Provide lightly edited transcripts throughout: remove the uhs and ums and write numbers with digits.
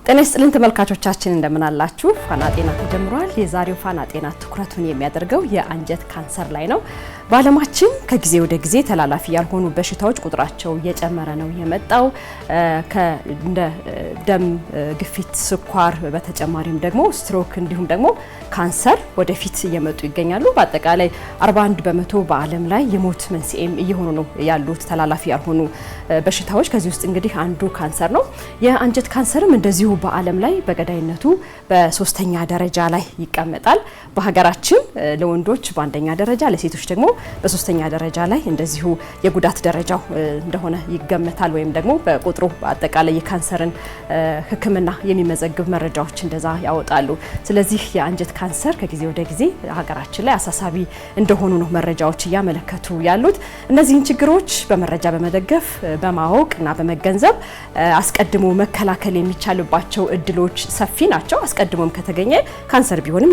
ጤና ይስጥልን ተመልካቾቻችን እንደምን አላችሁ? ፋና ጤና ተጀምሯል። የዛሬው ፋና ጤና ትኩረቱን የሚያደርገው የአንጀት ካንሰር ላይ ነው። በዓለማችን ከጊዜ ወደ ጊዜ ተላላፊ ያልሆኑ በሽታዎች ቁጥራቸው እየጨመረ ነው የመጣው። እንደ ደም ግፊት፣ ስኳር በተጨማሪም ደግሞ ስትሮክ እንዲሁም ደግሞ ካንሰር ወደፊት እየመጡ ይገኛሉ። በአጠቃላይ 41 በመቶ በዓለም ላይ የሞት መንስኤም እየሆኑ ነው ያሉት ተላላፊ ያልሆኑ በሽታዎች። ከዚህ ውስጥ እንግዲህ አንዱ ካንሰር ነው። የአንጀት ካንሰርም እንደዚሁ በዓለም ላይ በገዳይነቱ በሶስተኛ ደረጃ ላይ ይቀመጣል። በሀገራችን ለወንዶች በአንደኛ ደረጃ፣ ለሴቶች ደግሞ በሶስተኛ ደረጃ ላይ እንደዚሁ የጉዳት ደረጃው እንደሆነ ይገመታል። ወይም ደግሞ በቁጥሩ በአጠቃላይ የካንሰርን ሕክምና የሚመዘግብ መረጃዎች እንደዛ ያወጣሉ። ስለዚህ የአንጀት ካንሰር ከጊዜ ወደ ጊዜ ሀገራችን ላይ አሳሳቢ እንደሆኑ ነው መረጃዎች እያመለከቱ ያሉት። እነዚህን ችግሮች በመረጃ በመደገፍ በማወቅ እና በመገንዘብ አስቀድሞ መከላከል የሚቻልባቸው እድሎች ሰፊ ናቸው። አስቀድሞም ከተገኘ ካንሰር ቢሆንም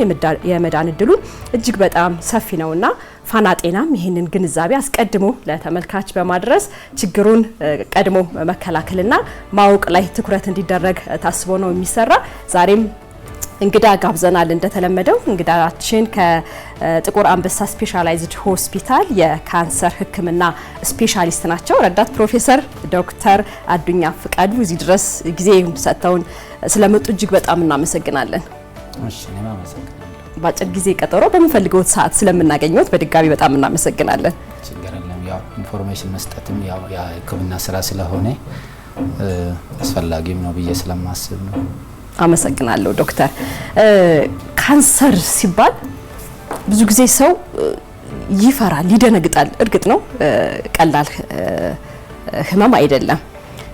የመዳን እድሉ እጅግ በጣም ሰፊ ነውና ፋና ጤናም ይህንን ግንዛቤ አስቀድሞ ለተመልካች በማድረስ ችግሩን ቀድሞ መከላከልና ማወቅ ላይ ትኩረት እንዲደረግ ታስቦ ነው የሚሰራ። ዛሬም እንግዳ ጋብዘናል። እንደተለመደው እንግዳችን ከጥቁር አንበሳ ስፔሻላይዝድ ሆስፒታል የካንሰር ሕክምና ስፔሻሊስት ናቸው። ረዳት ፕሮፌሰር ዶክተር አዱኛ ፍቃዱ እዚህ ድረስ ጊዜ ሰጥተውን ስለመጡ እጅግ በጣም እናመሰግናለን። እሺ፣ እኔም አመሰግናለሁ። በአጭር ጊዜ ቀጠሮ በመፈልገው ሰዓት ስለምናገኘው በድጋሚ በጣም እናመሰግናለን። ችግር የለም። ያው ኢንፎርሜሽን መስጠትም ያው የሕክምና ስራ ስለሆነ አስፈላጊም ነው ብዬ ስለማስብ ነው። አመሰግናለሁ ዶክተር። ካንሰር ሲባል ብዙ ጊዜ ሰው ይፈራል፣ ይደነግጣል። እርግጥ ነው ቀላል ህመም አይደለም።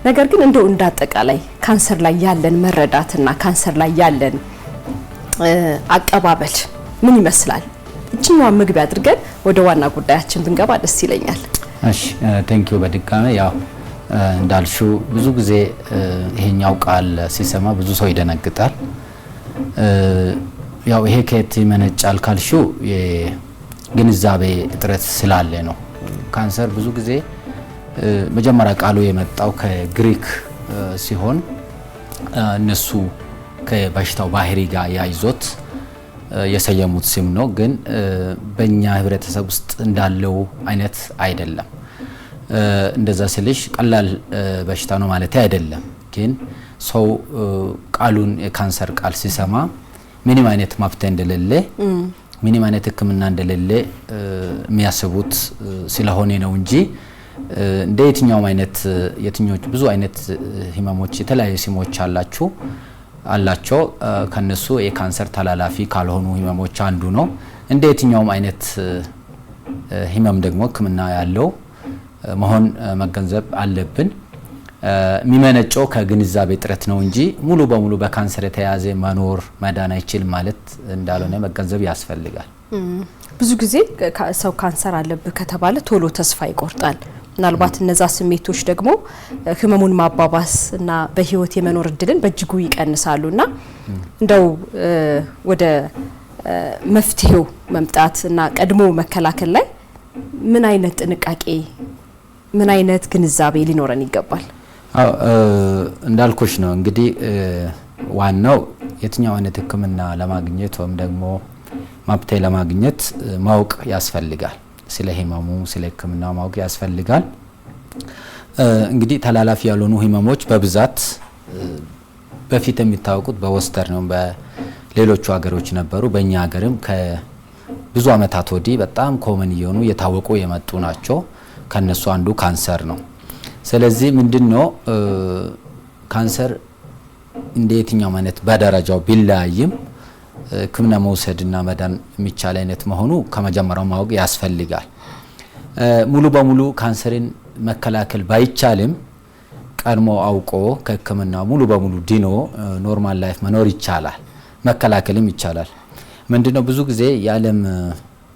ነገር ግን እንደው እንዳጠቃላይ ካንሰር ላይ ያለን መረዳትና ካንሰር ላይ ያለን አቀባበል ምን ይመስላል? እቺኛው መግቢያ አድርገን ወደ ዋና ጉዳያችን ብንገባ ደስ ይለኛል። እሺ፣ ቴንኪው በድጋሚ ያው እንዳልሹ ብዙ ጊዜ ይሄኛው ቃል ሲሰማ ብዙ ሰው ይደነግጣል። ያው ይሄ ከየት ይመነጫል ካልሹ የግንዛቤ እጥረት ስላለ ነው። ካንሰር ብዙ ጊዜ መጀመሪያ ቃሉ የመጣው ከግሪክ ሲሆን እነሱ ከበሽታው ባህሪ ጋር ያይዞት የሰየሙት ስም ነው። ግን በእኛ ህብረተሰብ ውስጥ እንዳለው አይነት አይደለም። እንደዛ ስልሽ ቀላል በሽታ ነው ማለት አይደለም። ግን ሰው ቃሉን የካንሰር ቃል ሲሰማ ምንም አይነት መፍትሄ እንደሌለ ምንም አይነት ሕክምና እንደሌለ የሚያስቡት ስለሆነ ነው እንጂ እንደ የትኛውም አይነት ብዙ አይነት ህመሞች የተለያዩ ስሞች አላቸው። ከነሱ የካንሰር ተላላፊ ካልሆኑ ህመሞች አንዱ ነው። እንደ የትኛውም አይነት ህመም ደግሞ ሕክምና ያለው መሆን መገንዘብ አለብን። የሚመነጨው ከግንዛቤ ጥረት ነው እንጂ ሙሉ በሙሉ በካንሰር የተያዘ መዳን አይችልም ማለት እንዳልሆነ መገንዘብ ያስፈልጋል። ብዙ ጊዜ ሰው ካንሰር አለብህ ከተባለ ቶሎ ተስፋ ይቆርጣል። ምናልባት እነዛ ስሜቶች ደግሞ ህመሙን ማባባስ እና በህይወት የመኖር እድልን በእጅጉ ይቀንሳሉና እንደው ወደ መፍትሄው መምጣት እና ቀድሞ መከላከል ላይ ምን አይነት ጥንቃቄ ምን አይነት ግንዛቤ ሊኖረን ይገባል? እንዳልኩሽ ነው እንግዲህ ዋናው የትኛው አይነት ህክምና ለማግኘት ወይም ደግሞ መፍትሄ ለማግኘት ማወቅ ያስፈልጋል። ስለ ህመሙ ስለ ህክምና ማወቅ ያስፈልጋል። እንግዲህ ተላላፊ ያልሆኑ ህመሞች በብዛት በፊት የሚታወቁት በዌስተርን በሌሎቹ ሀገሮች ነበሩ። በእኛ ሀገርም ከብዙ አመታት ወዲህ በጣም ኮመን እየሆኑ የታወቁ የመጡ ናቸው። ከነሱ አንዱ ካንሰር ነው። ስለዚህ ምንድነው ካንሰር እንደ የትኛው አይነት በደረጃው ቢለያይም ህክምና መውሰድና መዳን የሚቻል አይነት መሆኑ ከመጀመሪያው ማወቅ ያስፈልጋል። ሙሉ በሙሉ ካንሰርን መከላከል ባይቻልም ቀድሞ አውቆ ከህክምና ሙሉ በሙሉ ድኖ ኖርማል ላይፍ መኖር ይቻላል፣ መከላከልም ይቻላል። ምንድነው ብዙ ጊዜ የዓለም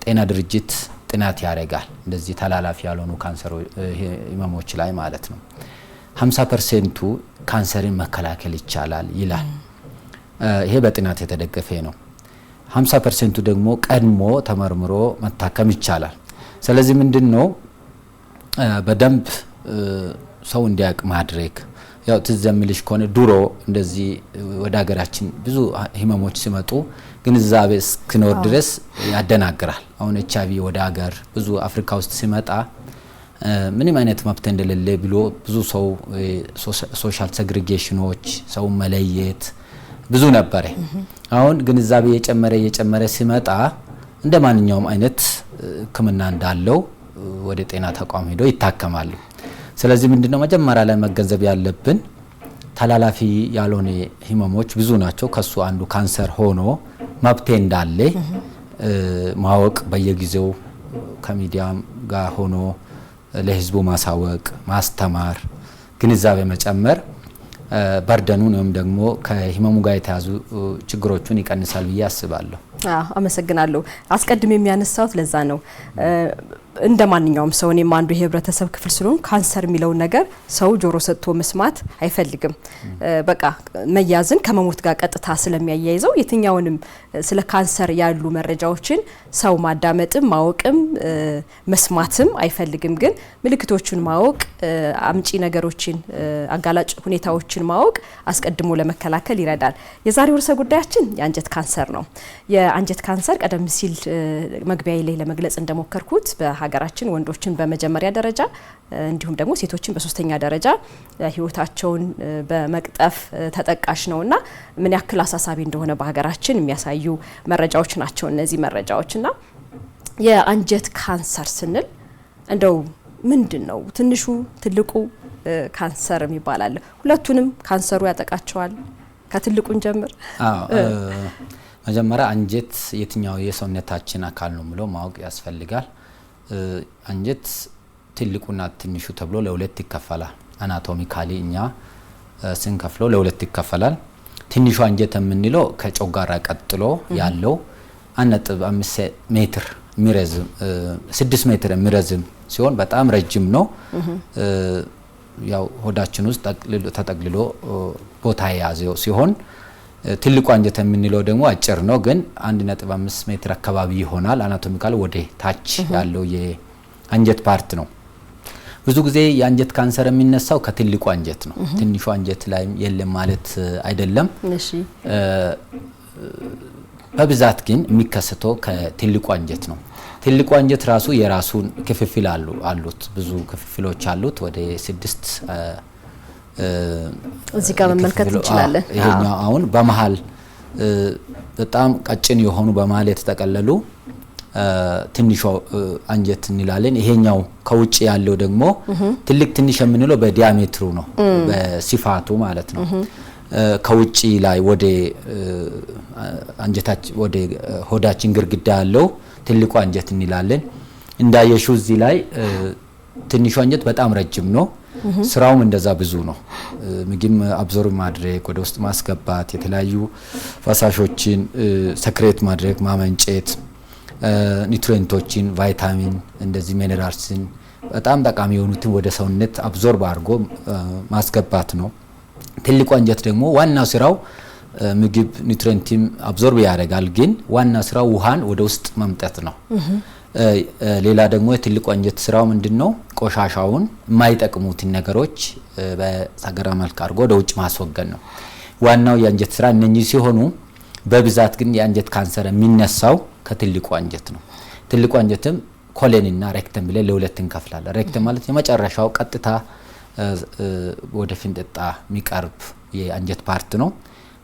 ጤና ድርጅት ጥናት ያደርጋል እንደዚህ ተላላፊ ያልሆኑ ካንሰር ህመሞች ላይ ማለት ነው። 50% ካንሰርን መከላከል ይቻላል ይላል። ይሄ በጥናት የተደገፈ ነው። 50% ደግሞ ቀድሞ ተመርምሮ መታከም ይቻላል። ስለዚህ ምንድነው በደንብ ሰው እንዲያውቅ ማድረግ ያው ትዘምልሽ ከሆነ ድሮ እንደዚህ ወደ ሀገራችን ብዙ ህመሞች ሲመጡ ግንዛቤ እስክኖር ድረስ ያደናግራል። አሁን ኤችአይቪ ወደ ሀገር ብዙ አፍሪካ ውስጥ ሲመጣ ምንም አይነት መብት እንደሌለ ብሎ ብዙ ሰው ሶሻል ሴግሪጌሽኖች ሰው መለየት ብዙ ነበር። አሁን ግንዛቤ የጨመረ ሲመጣ እንደ ማንኛውም አይነት ህክምና እንዳለው ወደ ጤና ተቋም ሄዶ ይታከማሉ። ስለዚህ ምንድነው መጀመሪያ ላይ መገንዘብ ያለብን ተላላፊ ያልሆነ ህመሞች ብዙ ናቸው። ከሱ አንዱ ካንሰር ሆኖ መብቴ እንዳለ ማወቅ በየጊዜው ከሚዲያም ጋር ሆኖ ለህዝቡ ማሳወቅ፣ ማስተማር፣ ግንዛቤ መጨመር በርደኑን ወይም ደግሞ ከህመሙ ጋር የተያዙ ችግሮችን ይቀንሳል ብዬ አስባለሁ። አመሰግናለሁ። አስቀድሜ የሚያነሳውት ለዛ ነው። እንደማንኛውም ሰው እኔም አንዱ የህብረተሰብ ክፍል ስለሆን ካንሰር የሚለው ነገር ሰው ጆሮ ሰጥቶ መስማት አይፈልግም። በቃ መያዝን ከመሞት ጋር ቀጥታ ስለሚያያይዘው የትኛውንም ስለ ካንሰር ያሉ መረጃዎችን ሰው ማዳመጥም ማወቅም መስማትም አይፈልግም። ግን ምልክቶቹን ማወቅ፣ አምጪ ነገሮችን አጋላጭ ሁኔታዎችን ማወቅ አስቀድሞ ለመከላከል ይረዳል። የዛሬው ርዕሰ ጉዳያችን የአንጀት ካንሰር ነው። የአንጀት ካንሰር ቀደም ሲል መግቢያዬ ላይ ለመግለጽ እንደሞከርኩት በሀገራችን ወንዶችን በመጀመሪያ ደረጃ እንዲሁም ደግሞ ሴቶችን በሶስተኛ ደረጃ ህይወታቸውን በመቅጠፍ ተጠቃሽ ነውና ምን ያክል አሳሳቢ እንደሆነ በሀገራችን የሚያሳዩ መረጃዎች ናቸው እነዚህ መረጃዎችና የአንጀት ካንሰር ስንል እንደው ምንድነው? ትንሹ ትልቁ ካንሰር ይባላል። ሁለቱንም ካንሰሩ ያጠቃቸዋል። ከትልቁን ጀምር። መጀመሪያ አንጀት የትኛው የሰውነታችን አካል ነው ብሎ ማወቅ ያስፈልጋል። አንጀት ትልቁና ትንሹ ተብሎ ለሁለት ይከፈላል። አናቶሚካሊ እኛ ስንከፍለው ለሁለት ይከፈላል። ትንሹ አንጀት የምንለው ከጨጓራ ቀጥሎ ያለው 1.5 ሜትር የሚረዝም 6 ሜትር የሚረዝም ሲሆን በጣም ረጅም ነው። ያው ሆዳችን ውስጥ ተጠቅልሎ ቦታ የያዘው ሲሆን ትልቁ አንጀት የምንለው ደግሞ አጭር ነው፣ ግን 1.5 ሜትር አካባቢ ይሆናል። አናቶሚካሊ ወደ ታች ያለው የአንጀት ፓርት ነው። ብዙ ጊዜ የአንጀት ካንሰር የሚነሳው ከትልቁ አንጀት ነው። ትንሹ አንጀት ላይ የለም ማለት አይደለም። በብዛት ግን የሚከሰተው ከትልቁ አንጀት ነው። ትልቁ አንጀት ራሱ የራሱን ክፍፍል አሉት፣ ብዙ ክፍፍሎች አሉት። ወደ 6 እዚህ ጋር መመልከት እንችላለን። ይሄኛው አሁን በመሃል በጣም ቀጭን የሆኑ በመሃል የተጠቀለሉ ትንሹ አንጀት እንላለን። ይሄኛው ከውጭ ያለው ደግሞ ትልቅ ትንሽ የምንለው በዲያሜትሩ ነው፣ በስፋቱ ማለት ነው። ከውጭ ላይ ወደ አንጀታችን ወደ ሆዳችን ግርግዳ ያለው ትልቁ አንጀት እንላለን። እንዳየሽው እዚህ ላይ ትንሹ አንጀት በጣም ረጅም ነው። ስራውም እንደዛ ብዙ ነው። ምግብ አብዞርብ ማድረግ፣ ወደ ውስጥ ማስገባት፣ የተለያዩ ፈሳሾችን ሰክሬት ማድረግ፣ ማመንጨት፣ ኒውትሪየንቶችን፣ ቫይታሚን እንደዚህ ሚነራልስን በጣም ጠቃሚ የሆኑትን ወደ ሰውነት አብዞርብ አድርጎ ማስገባት ነው። ትልቁ አንጀት ደግሞ ዋናው ስራው ምግብ ኒውትሪየንትም አብዞርብ ያደርጋል፣ ግን ዋናው ስራው ውሃን ወደ ውስጥ መምጠት ነው። ሌላ ደግሞ የትልቁ አንጀት ስራው ምንድነው? ቆሻሻውን የማይጠቅሙትን ነገሮች በሰገራ መልክ አድርጎ ወደ ውጭ ማስወገድ ነው ዋናው የአንጀት ስራ። እነኚህ ሲሆኑ በብዛት ግን የአንጀት ካንሰር የሚነሳው ከትልቁ አንጀት ነው። ትልቁ አንጀትም ኮሎንና ሬክተም ብለን ለሁለት እንከፍላለን። ሬክተም ማለት የመጨረሻው ቀጥታ ወደ ፍንጥጣ የሚቀርብ የአንጀት ፓርት ነው።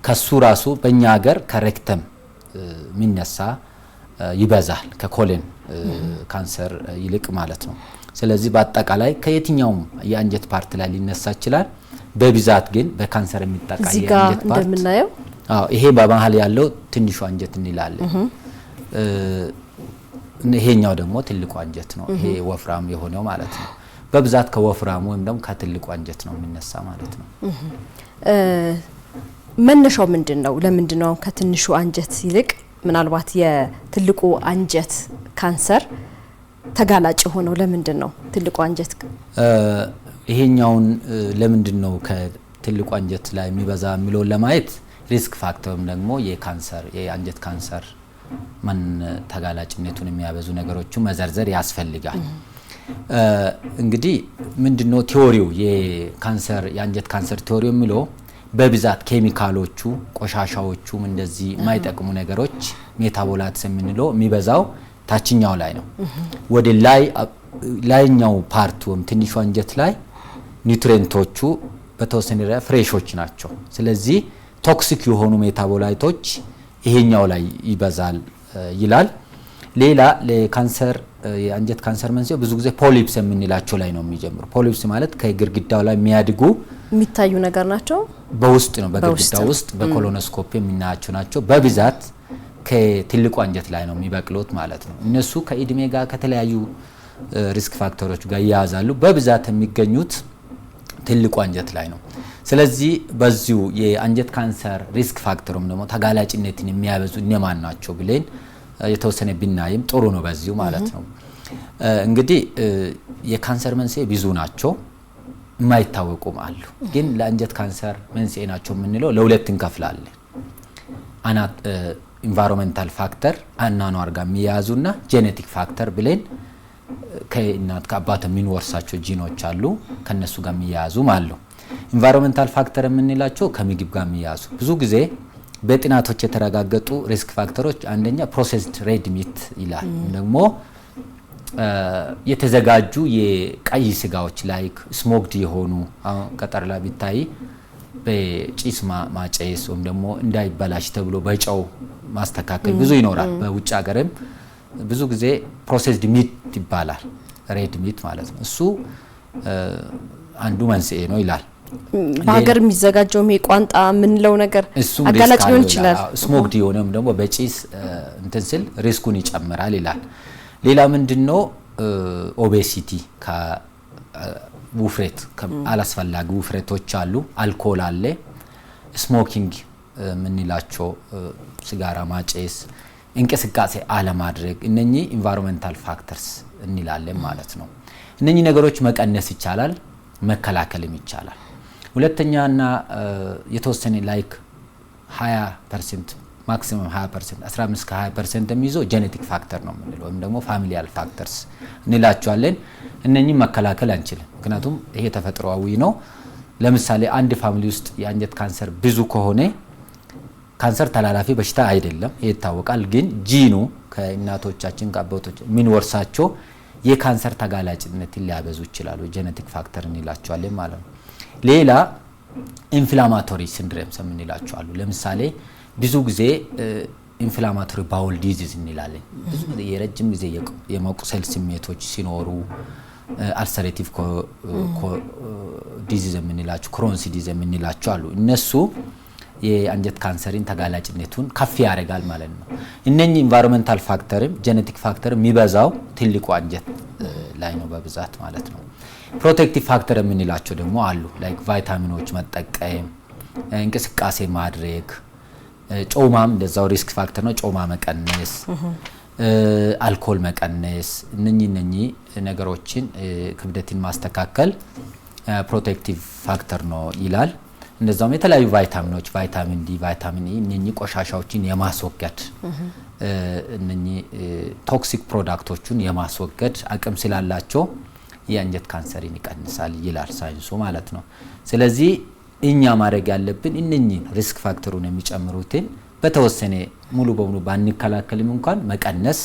ከሱ ራሱ በእኛ ሀገር ከሬክተም የሚነሳ ይበዛል ከኮሎን ካንሰር ይልቅ ማለት ነው። ስለዚህ በአጠቃላይ ከየትኛውም የአንጀት ፓርት ላይ ሊነሳ ይችላል። በብዛት ግን በካንሰር የሚጠቃ የአንጀት ፓርት እንደምናየው ይሄ በመሃል ያለው ትንሹ አንጀት እንላለን። ይሄኛው ደግሞ ትልቁ አንጀት ነው። ይሄ ወፍራም የሆነው ማለት ነው። በብዛት ከወፍራሙ ወይም ደግሞ ከትልቁ አንጀት ነው የሚነሳ ማለት ነው። መነሻው ምንድነው? ለምንድነው ከትንሹ አንጀት ይልቅ ምናልባት የትልቁ አንጀት ካንሰር ተጋላጭ ሆነው? ለምንድነው ትልቁ አንጀት ይሄኛውን ለምንድነው ከትልቁ አንጀት ላይ የሚበዛ የሚለውን ለማየት ሪስክ ፋክተርም ደግሞ የአንጀት ካንሰር ማን ተጋላጭነቱን የሚያበዙ ነገሮችን መዘርዘር ያስፈልጋል። እንግዲህ ምንድነው ቲዮሪው የአንጀት ካንሰር ቲዮሪው የሚለው በብዛት ኬሚካሎቹ ቆሻሻዎቹም እንደዚህ የማይጠቅሙ ነገሮች ሜታቦላይትስ የምንለው የሚበዛው ታችኛው ላይ ነው። ወደ ላይኛው ፓርት ወይም ትንሹ አንጀት ላይ ኒውትሪየንቶቹ በተወሰነ ደረጃ ፍሬሾች ናቸው። ስለዚህ ቶክሲክ የሆኑ ሜታቦላይቶች ይሄኛው ላይ ይበዛል ይላል። ሌላ ለካንሰር የአንጀት ካንሰር መንስኤው ብዙ ጊዜ ፖሊፕስ የምንላቸው ላይ ነው የሚጀምረው። ፖሊፕስ ማለት ከግድግዳው ላይ የሚያድጉ የሚታዩ ነገር ናቸው። በውስጥ ነው በግድግዳው ውስጥ በኮሎኖስኮፒ የምናያቸው ናቸው። በብዛት ከትልቁ አንጀት ላይ ነው የሚበቅሉት ማለት ነው። እነሱ ከእድሜ ጋር ከተለያዩ ሪስክ ፋክተሮች ጋር ይያዛሉ። በብዛት የሚገኙት ትልቁ አንጀት ላይ ነው። ስለዚህ በዚሁ የአንጀት ካንሰር ሪስክ ፋክተሩም ደግሞ ተጋላጭነትን የሚያበዙ እነማን ናቸው ብለን የተወሰነ ብናይም ጥሩ ነው በዚሁ ማለት ነው። እንግዲህ የካንሰር መንስኤ ብዙ ናቸው፣ የማይታወቁም አሉ። ግን ለአንጀት ካንሰር መንስኤ ናቸው የምንለው ለሁለት እንከፍላለን። ኢንቫይሮንመንታል ፋክተር አኗኗር ጋር የሚያያዙና ጄኔቲክ ፋክተር ብለን ከእናት ከአባት የሚወርሳቸው ጂኖች አሉ፣ ከነሱ ጋር የሚያያዙም አሉ። ኢንቫይሮንመንታል ፋክተር የምንላቸው ከምግብ ጋር የሚያያዙ ብዙ ጊዜ በጥናቶች የተረጋገጡ ሪስክ ፋክተሮች አንደኛ ፕሮሰስድ ሬድ ሚት ይላል። ደግሞ የተዘጋጁ የቀይ ስጋዎች ላይክ ስሞክድ የሆኑ ቀጠር ላይ ቢታይ በጭስ ማጨስ ወይም ደግሞ እንዳይበላሽ ተብሎ በጨው ማስተካከል ብዙ ይኖራል። በውጭ ሀገርም ብዙ ጊዜ ፕሮሰስድ ሚት ይባላል፣ ሬድ ሚት ማለት ነው። እሱ አንዱ መንስኤ ነው ይላል። በሀገር የሚዘጋጀው ቋንጣ የምንለው ነገር አጋላጭ ሊሆን ይችላል። ስሞክድ የሆነም ደግሞ በጭስ እንትን ስል ሪስኩን ይጨምራል ይላል። ሌላ ምንድነው ኦቤሲቲ ውፍረት አላስፈላጊ ውፍረቶች አሉ። አልኮል አለ። ስሞኪንግ የምንላቸው ሲጋራ ማጨስ፣ እንቅስቃሴ አለማድረግ እነኚህ ኢንቫይሮንመንታል ፋክተርስ እንላለን ማለት ነው። እነኚህ ነገሮች መቀነስ ይቻላል፣ መከላከልም ይቻላል። ሁለተኛና የተወሰነ ላይክ 20% ማክሲመም 20% 15-20% የሚይዘው ጄኔቲክ ፋክተር ነው የምንለው ወይም ደግሞ ፋሚሊያል ፋክተርስ እንላቸዋለን። እነኚህ መከላከል አንችልም፣ ምክንያቱም ይሄ ተፈጥሯዊ ነው። ለምሳሌ አንድ ፋሚሊ ውስጥ የአንጀት ካንሰር ብዙ ከሆነ ካንሰር ተላላፊ በሽታ አይደለም ይታወቃል። ግን ጂኑ ከእናቶቻችን ከአባቶች ምን ወርሳቸው የካንሰር ተጋላጭነትን ሊያበዙ ይችላሉ። ጄኔቲክ ፋክተር እንላቸዋለን ማለት ነው። ሌላ ኢንፍላማቶሪ ሲንድሮምስ የምንላቸው አሉ። ለምሳሌ ብዙ ጊዜ ኢንፍላማቶሪ ባውል ዲዚዝ እንላለን። ብዙ ጊዜ የረጅም ጊዜ የመቁሰል ስሜቶች ሲኖሩ አልሰሬቲቭ ዲዚዝ የምንላቸው ክሮንስ ዲዚዝ የምንላቸው አሉ። እነሱ የአንጀት ካንሰርን ተጋላጭነቱን ከፍ ያደርጋል ማለት ነው። እነኚህ ኢንቫይሮንመንታል ፋክተርም ጄኔቲክ ፋክተርም የሚበዛው ትልቁ አንጀት ላይ ነው በብዛት ማለት ነው። ፕሮቴክቲቭ ፋክተር የምንላቸው ደግሞ አሉ። ላይክ ቫይታሚኖች መጠቀም፣ እንቅስቃሴ ማድረግ፣ ጮማም እንደዛው ሪስክ ፋክተር ነው። ጮማ መቀነስ፣ አልኮል መቀነስ እነኚህ ነገሮችን ክብደትን ማስተካከል ፕሮቴክቲቭ ፋክተር ነው ይላል። እንደዛውም የተለያዩ ቫይታሚኖች ቫይታሚን ዲ፣ ቫይታሚን ኢ እነኚህ ቆሻሻዎችን የማስወገድ እነኚህ ቶክሲክ ፕሮዳክቶችን የማስወገድ አቅም ስላላቸው የአንጀት ካንሰርን ይቀንሳል ይላል ሳይንሱ ማለት ነው። ስለዚህ እኛ ማድረግ ያለብን እነኚህ ሪስክ ፋክተሩን የሚጨምሩትን በተወሰነ ሙሉ በሙሉ ባንከላከልም እንኳን መቀነስ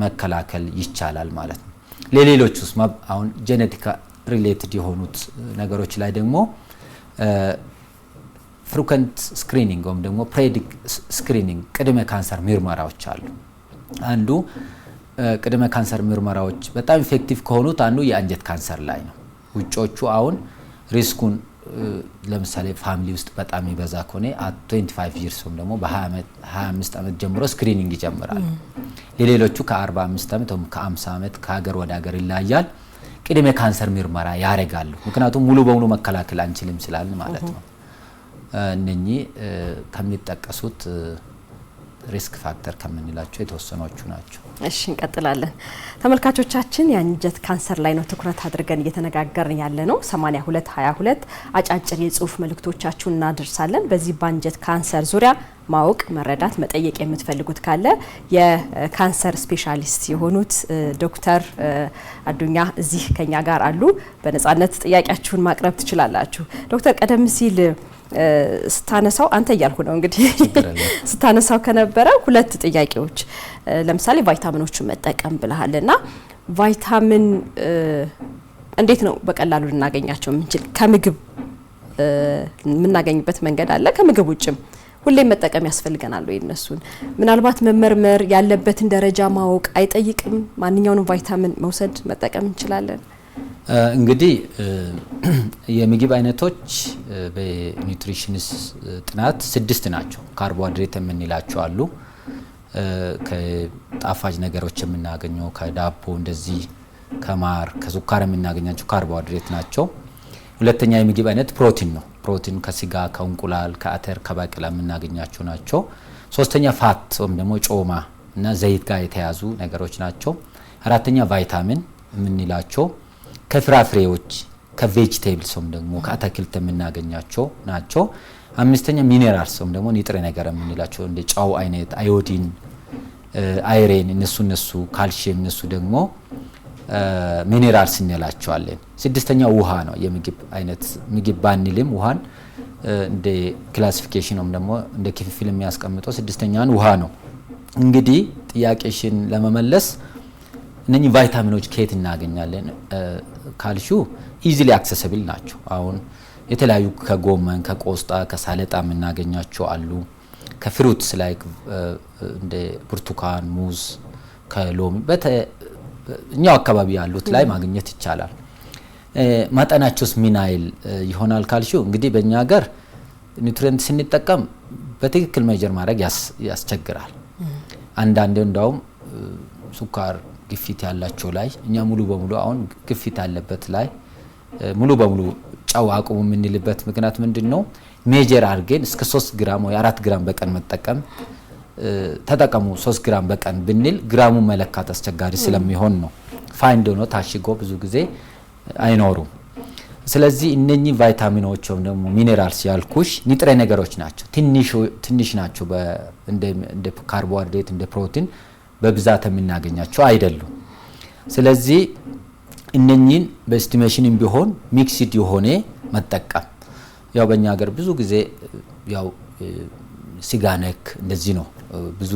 መከላከል ይቻላል ማለት ነው። ለሌሎቹስ አሁን ጄኔቲካ ሪሌትድ የሆኑት ነገሮች ላይ ደግሞ ፍሪኩዌንት ስክሪኒንግ ወይም ደግሞ ፕሬዲክ ስክሪኒንግ ቅድመ ካንሰር ምርመራዎች አሉ። አንዱ ቅድመ ካንሰር ምርመራዎች በጣም ኢፌክቲቭ ከሆኑት አንዱ የአንጀት ካንሰር ላይ ነው። ውጮቹ አሁን ሪስኩን ለምሳሌ ፋሚሊ ውስጥ በጣም ይበዛ ከሆነ 25 years ወይም ደግሞ በ25 ዓመት ጀምሮ ስክሪኒንግ ይጀምራሉ። ለሌሎቹ ከ45 ዓመት ወይም ከ50 ዓመት ከሀገር ወደ ሀገር ይለያያል። ቅድመ ካንሰር ምርመራ ያደርጋሉ። ምክንያቱም ሙሉ በሙሉ መከላከል አንችልም ስላልን ማለት ነው። እነኚህ ከሚጠቀሱት ሪስክ ፋክተር ከምንላቸው የተወሰኑቹ ናቸው። እሺ እንቀጥላለን። ተመልካቾቻችን የአንጀት ካንሰር ላይ ነው ትኩረት አድርገን እየተነጋገርን ያለ ነው። 8222 አጫጭር የጽሁፍ መልእክቶቻችሁን እናደርሳለን። በዚህ በአንጀት ካንሰር ዙሪያ ማወቅ፣ መረዳት፣ መጠየቅ የምትፈልጉት ካለ የካንሰር ስፔሻሊስት የሆኑት ዶክተር አዱኛ እዚህ ከኛ ጋር አሉ። በነጻነት ጥያቄያችሁን ማቅረብ ትችላላችሁ። ዶክተር ቀደም ሲል ስታነሳው አንተ እያልኩ ነው እንግዲህ ስታነሳው ከነበረ ሁለት ጥያቄዎች ለምሳሌ ቫይታሚኖችን መጠቀም ብለሃልና ቫይታሚን እንዴት ነው በቀላሉ ልናገኛቸው የምንችል? ከምግብ የምናገኝበት መንገድ አለ፣ ከምግብ ውጭም ሁሌም መጠቀም ያስፈልገናል ወይ? እነሱን ምናልባት መመርመር ያለበትን ደረጃ ማወቅ አይጠይቅም? ማንኛውንም ቫይታሚን መውሰድ መጠቀም እንችላለን? እንግዲህ የምግብ አይነቶች በኒውትሪሽንስ ጥናት 6 ናቸው። ካርቦሃይድሬት የምንላቸው አሉ፣ ከጣፋጭ ነገሮች የምናገኘው ከዳቦ እንደዚህ ከማር ከሱካር የምናገኛቸው ካርቦሃይድሬት ናቸው። ሁለተኛ የምግብ አይነት ፕሮቲን ነው። ፕሮቲን ከስጋ ከእንቁላል ከአተር ከባቄላ የምናገኛቸው ናቸው። ሶስተኛ ፋት ወይም ደግሞ ጮማ እና ዘይት ጋር የተያዙ ነገሮች ናቸው። አራተኛ ቫይታሚን የምንላቸው ከፍራፍሬዎች ከቬጂቴብልስ ወይም ደግሞ ከአትክልት የምናገኛቸው ናቸው። አምስተኛ ሚኔራልስ ወይም ደግሞ ንጥረ ነገር የምንላቸው እንደ ጨው አይነት አዮዲን፣ አይረን እነሱ ካልሲየም እነሱ ደግሞ ሚኔራልስ እንላቸዋለን። ስድስተኛ ውሃ ነው። የምግብ አይነት ምግብ ባንልም ውሃን እንደ ክላሲፊኬሽን ወይም ደግሞ እንደ ክፍፍል የሚያስቀምጠው ስድስተኛን ውሃ ነው። እንግዲህ ጥያቄሽን ለመመለስ እነኚህ ቫይታሚኖች ከየት እናገኛለን ካልሹ ኢዚሊ አክሰሲብል ናቸው። አሁን የተለያዩ ከጎመን ከቆስጣ ከሳለጣ የምናገኛቸው አሉ። ከፍሩትስ ላይ እንደ ብርቱካን፣ ሙዝ፣ ከሎሚ እኛው አካባቢ ያሉት ላይ ማግኘት ይቻላል። መጠናቸውስ ምን ያህል ይሆናል ካልሹ እንግዲህ በእኛ ሀገር ኒውትሪየንት ስንጠቀም በትክክል ሜጀር ማድረግ ያስቸግራል። አንዳንዴ እንዳውም ሱካር ግፊት ያላቸው ላይ እኛ ሙሉ በሙሉ አሁን ግፊት ያለበት ላይ ሙሉ በሙሉ ጨው አቁሙ የምንልበት ምክንያት ምንድነው? ሜጀር አድርገን እስከ 3 ግራም ወይ 4 ግራም በቀን መጠቀም ተጠቀሙ 3 ግራም በቀን ብንል ግራሙ መለካት አስቸጋሪ ስለሚሆን ነው። ፋይንድ ሆኖ ታሽጎ ብዙ ጊዜ አይኖሩም። ስለዚህ እነኚህ ቫይታሚኖች ወይም ደግሞ ሚኔራልስ ያልኩሽ ንጥረ ነገሮች ናቸው። ትንሽ ናቸው። እንደ ካርቦሃይድሬት እንደ ፕሮቲን በብዛት የምናገኛቸው አይደሉም። ስለዚህ እነኚህን በኤስቲሜሽንም ቢሆን ሚክስድ የሆነ መጠቀም ያው በእኛ ሀገር ብዙ ጊዜ ያው ስጋ ነክ እንደዚህ ነው ብዙ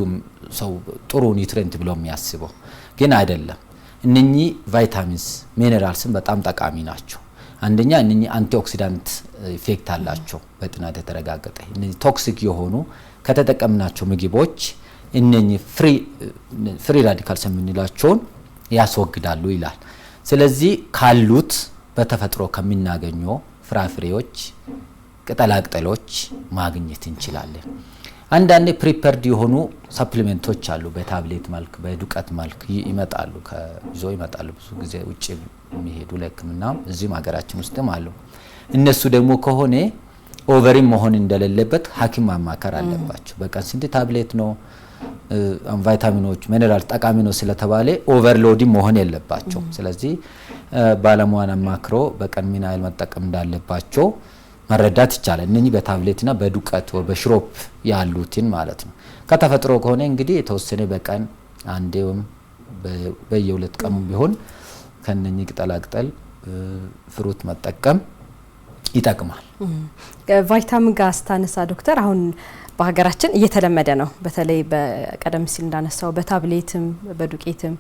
ሰው ጥሩ ኒውትሪየንት ብሎ የሚያስበው ግን አይደለም። እነኚህ ቫይታሚንስ ሚኔራልስን በጣም ጠቃሚ ናቸው። አንደኛ እነኚህ አንቲኦክሲዳንት ኢፌክት አላቸው በጥናት የተረጋገጠ። እነኚህ ቶክሲክ የሆኑ ከተጠቀምናቸው ምግቦች እነኚህ ፍሪ ራዲካልስ የምንላቸውን ያስወግዳሉ ይላል። ስለዚህ ካሉት በተፈጥሮ ከምናገኘው ፍራፍሬዎች ቅጠላቅጠሎች ማግኘት እንችላለን። አንዳንዴ ፕሪፐርድ የሆኑ ሰፕሊሜንቶች አሉ በታብሌት መልክ በዱቀት መልክ ይመጣሉ ይመጣሉ ብዙ ጊዜ ውጪ የሚሄዱ ለሕክምና እዚህም ሀገራችን ውስጥም አሉ። እነሱ ደግሞ ከሆነ ኦቨሪም መሆን እንደሌለበት ሐኪም ማማከር አለባቸው። በቀን ስንት ታብሌት ነው ቫይታሚኖች ሚኔራል ጠቃሚ ነው ስለተባለ ኦቨርሎድ መሆን የለባቸው። ስለዚህ ባለሙያን አማክሮ በቀን ምን ያህል መጠቀም እንዳለባቸው መረዳት ይቻላል። እነኚህ በታብሌትና በዱቀት ወይ በሽሮፕ ያሉትን ማለት ነው። ከተፈጥሮ ከሆነ እንግዲህ የተወሰነ በቀን አንዴም በየ2 ቀኑ ቢሆን ከነኚህ ቅጠላቅጠል ፍሩት መጠቀም ይጠቅማል። ቫይታሚን ጋር ስታነሳ ዶክተር አሁን በሀገራችን እየተለመደ ነው። በተለይ በቀደም ሲል እንዳነሳው በታብሌትም በዱቄትም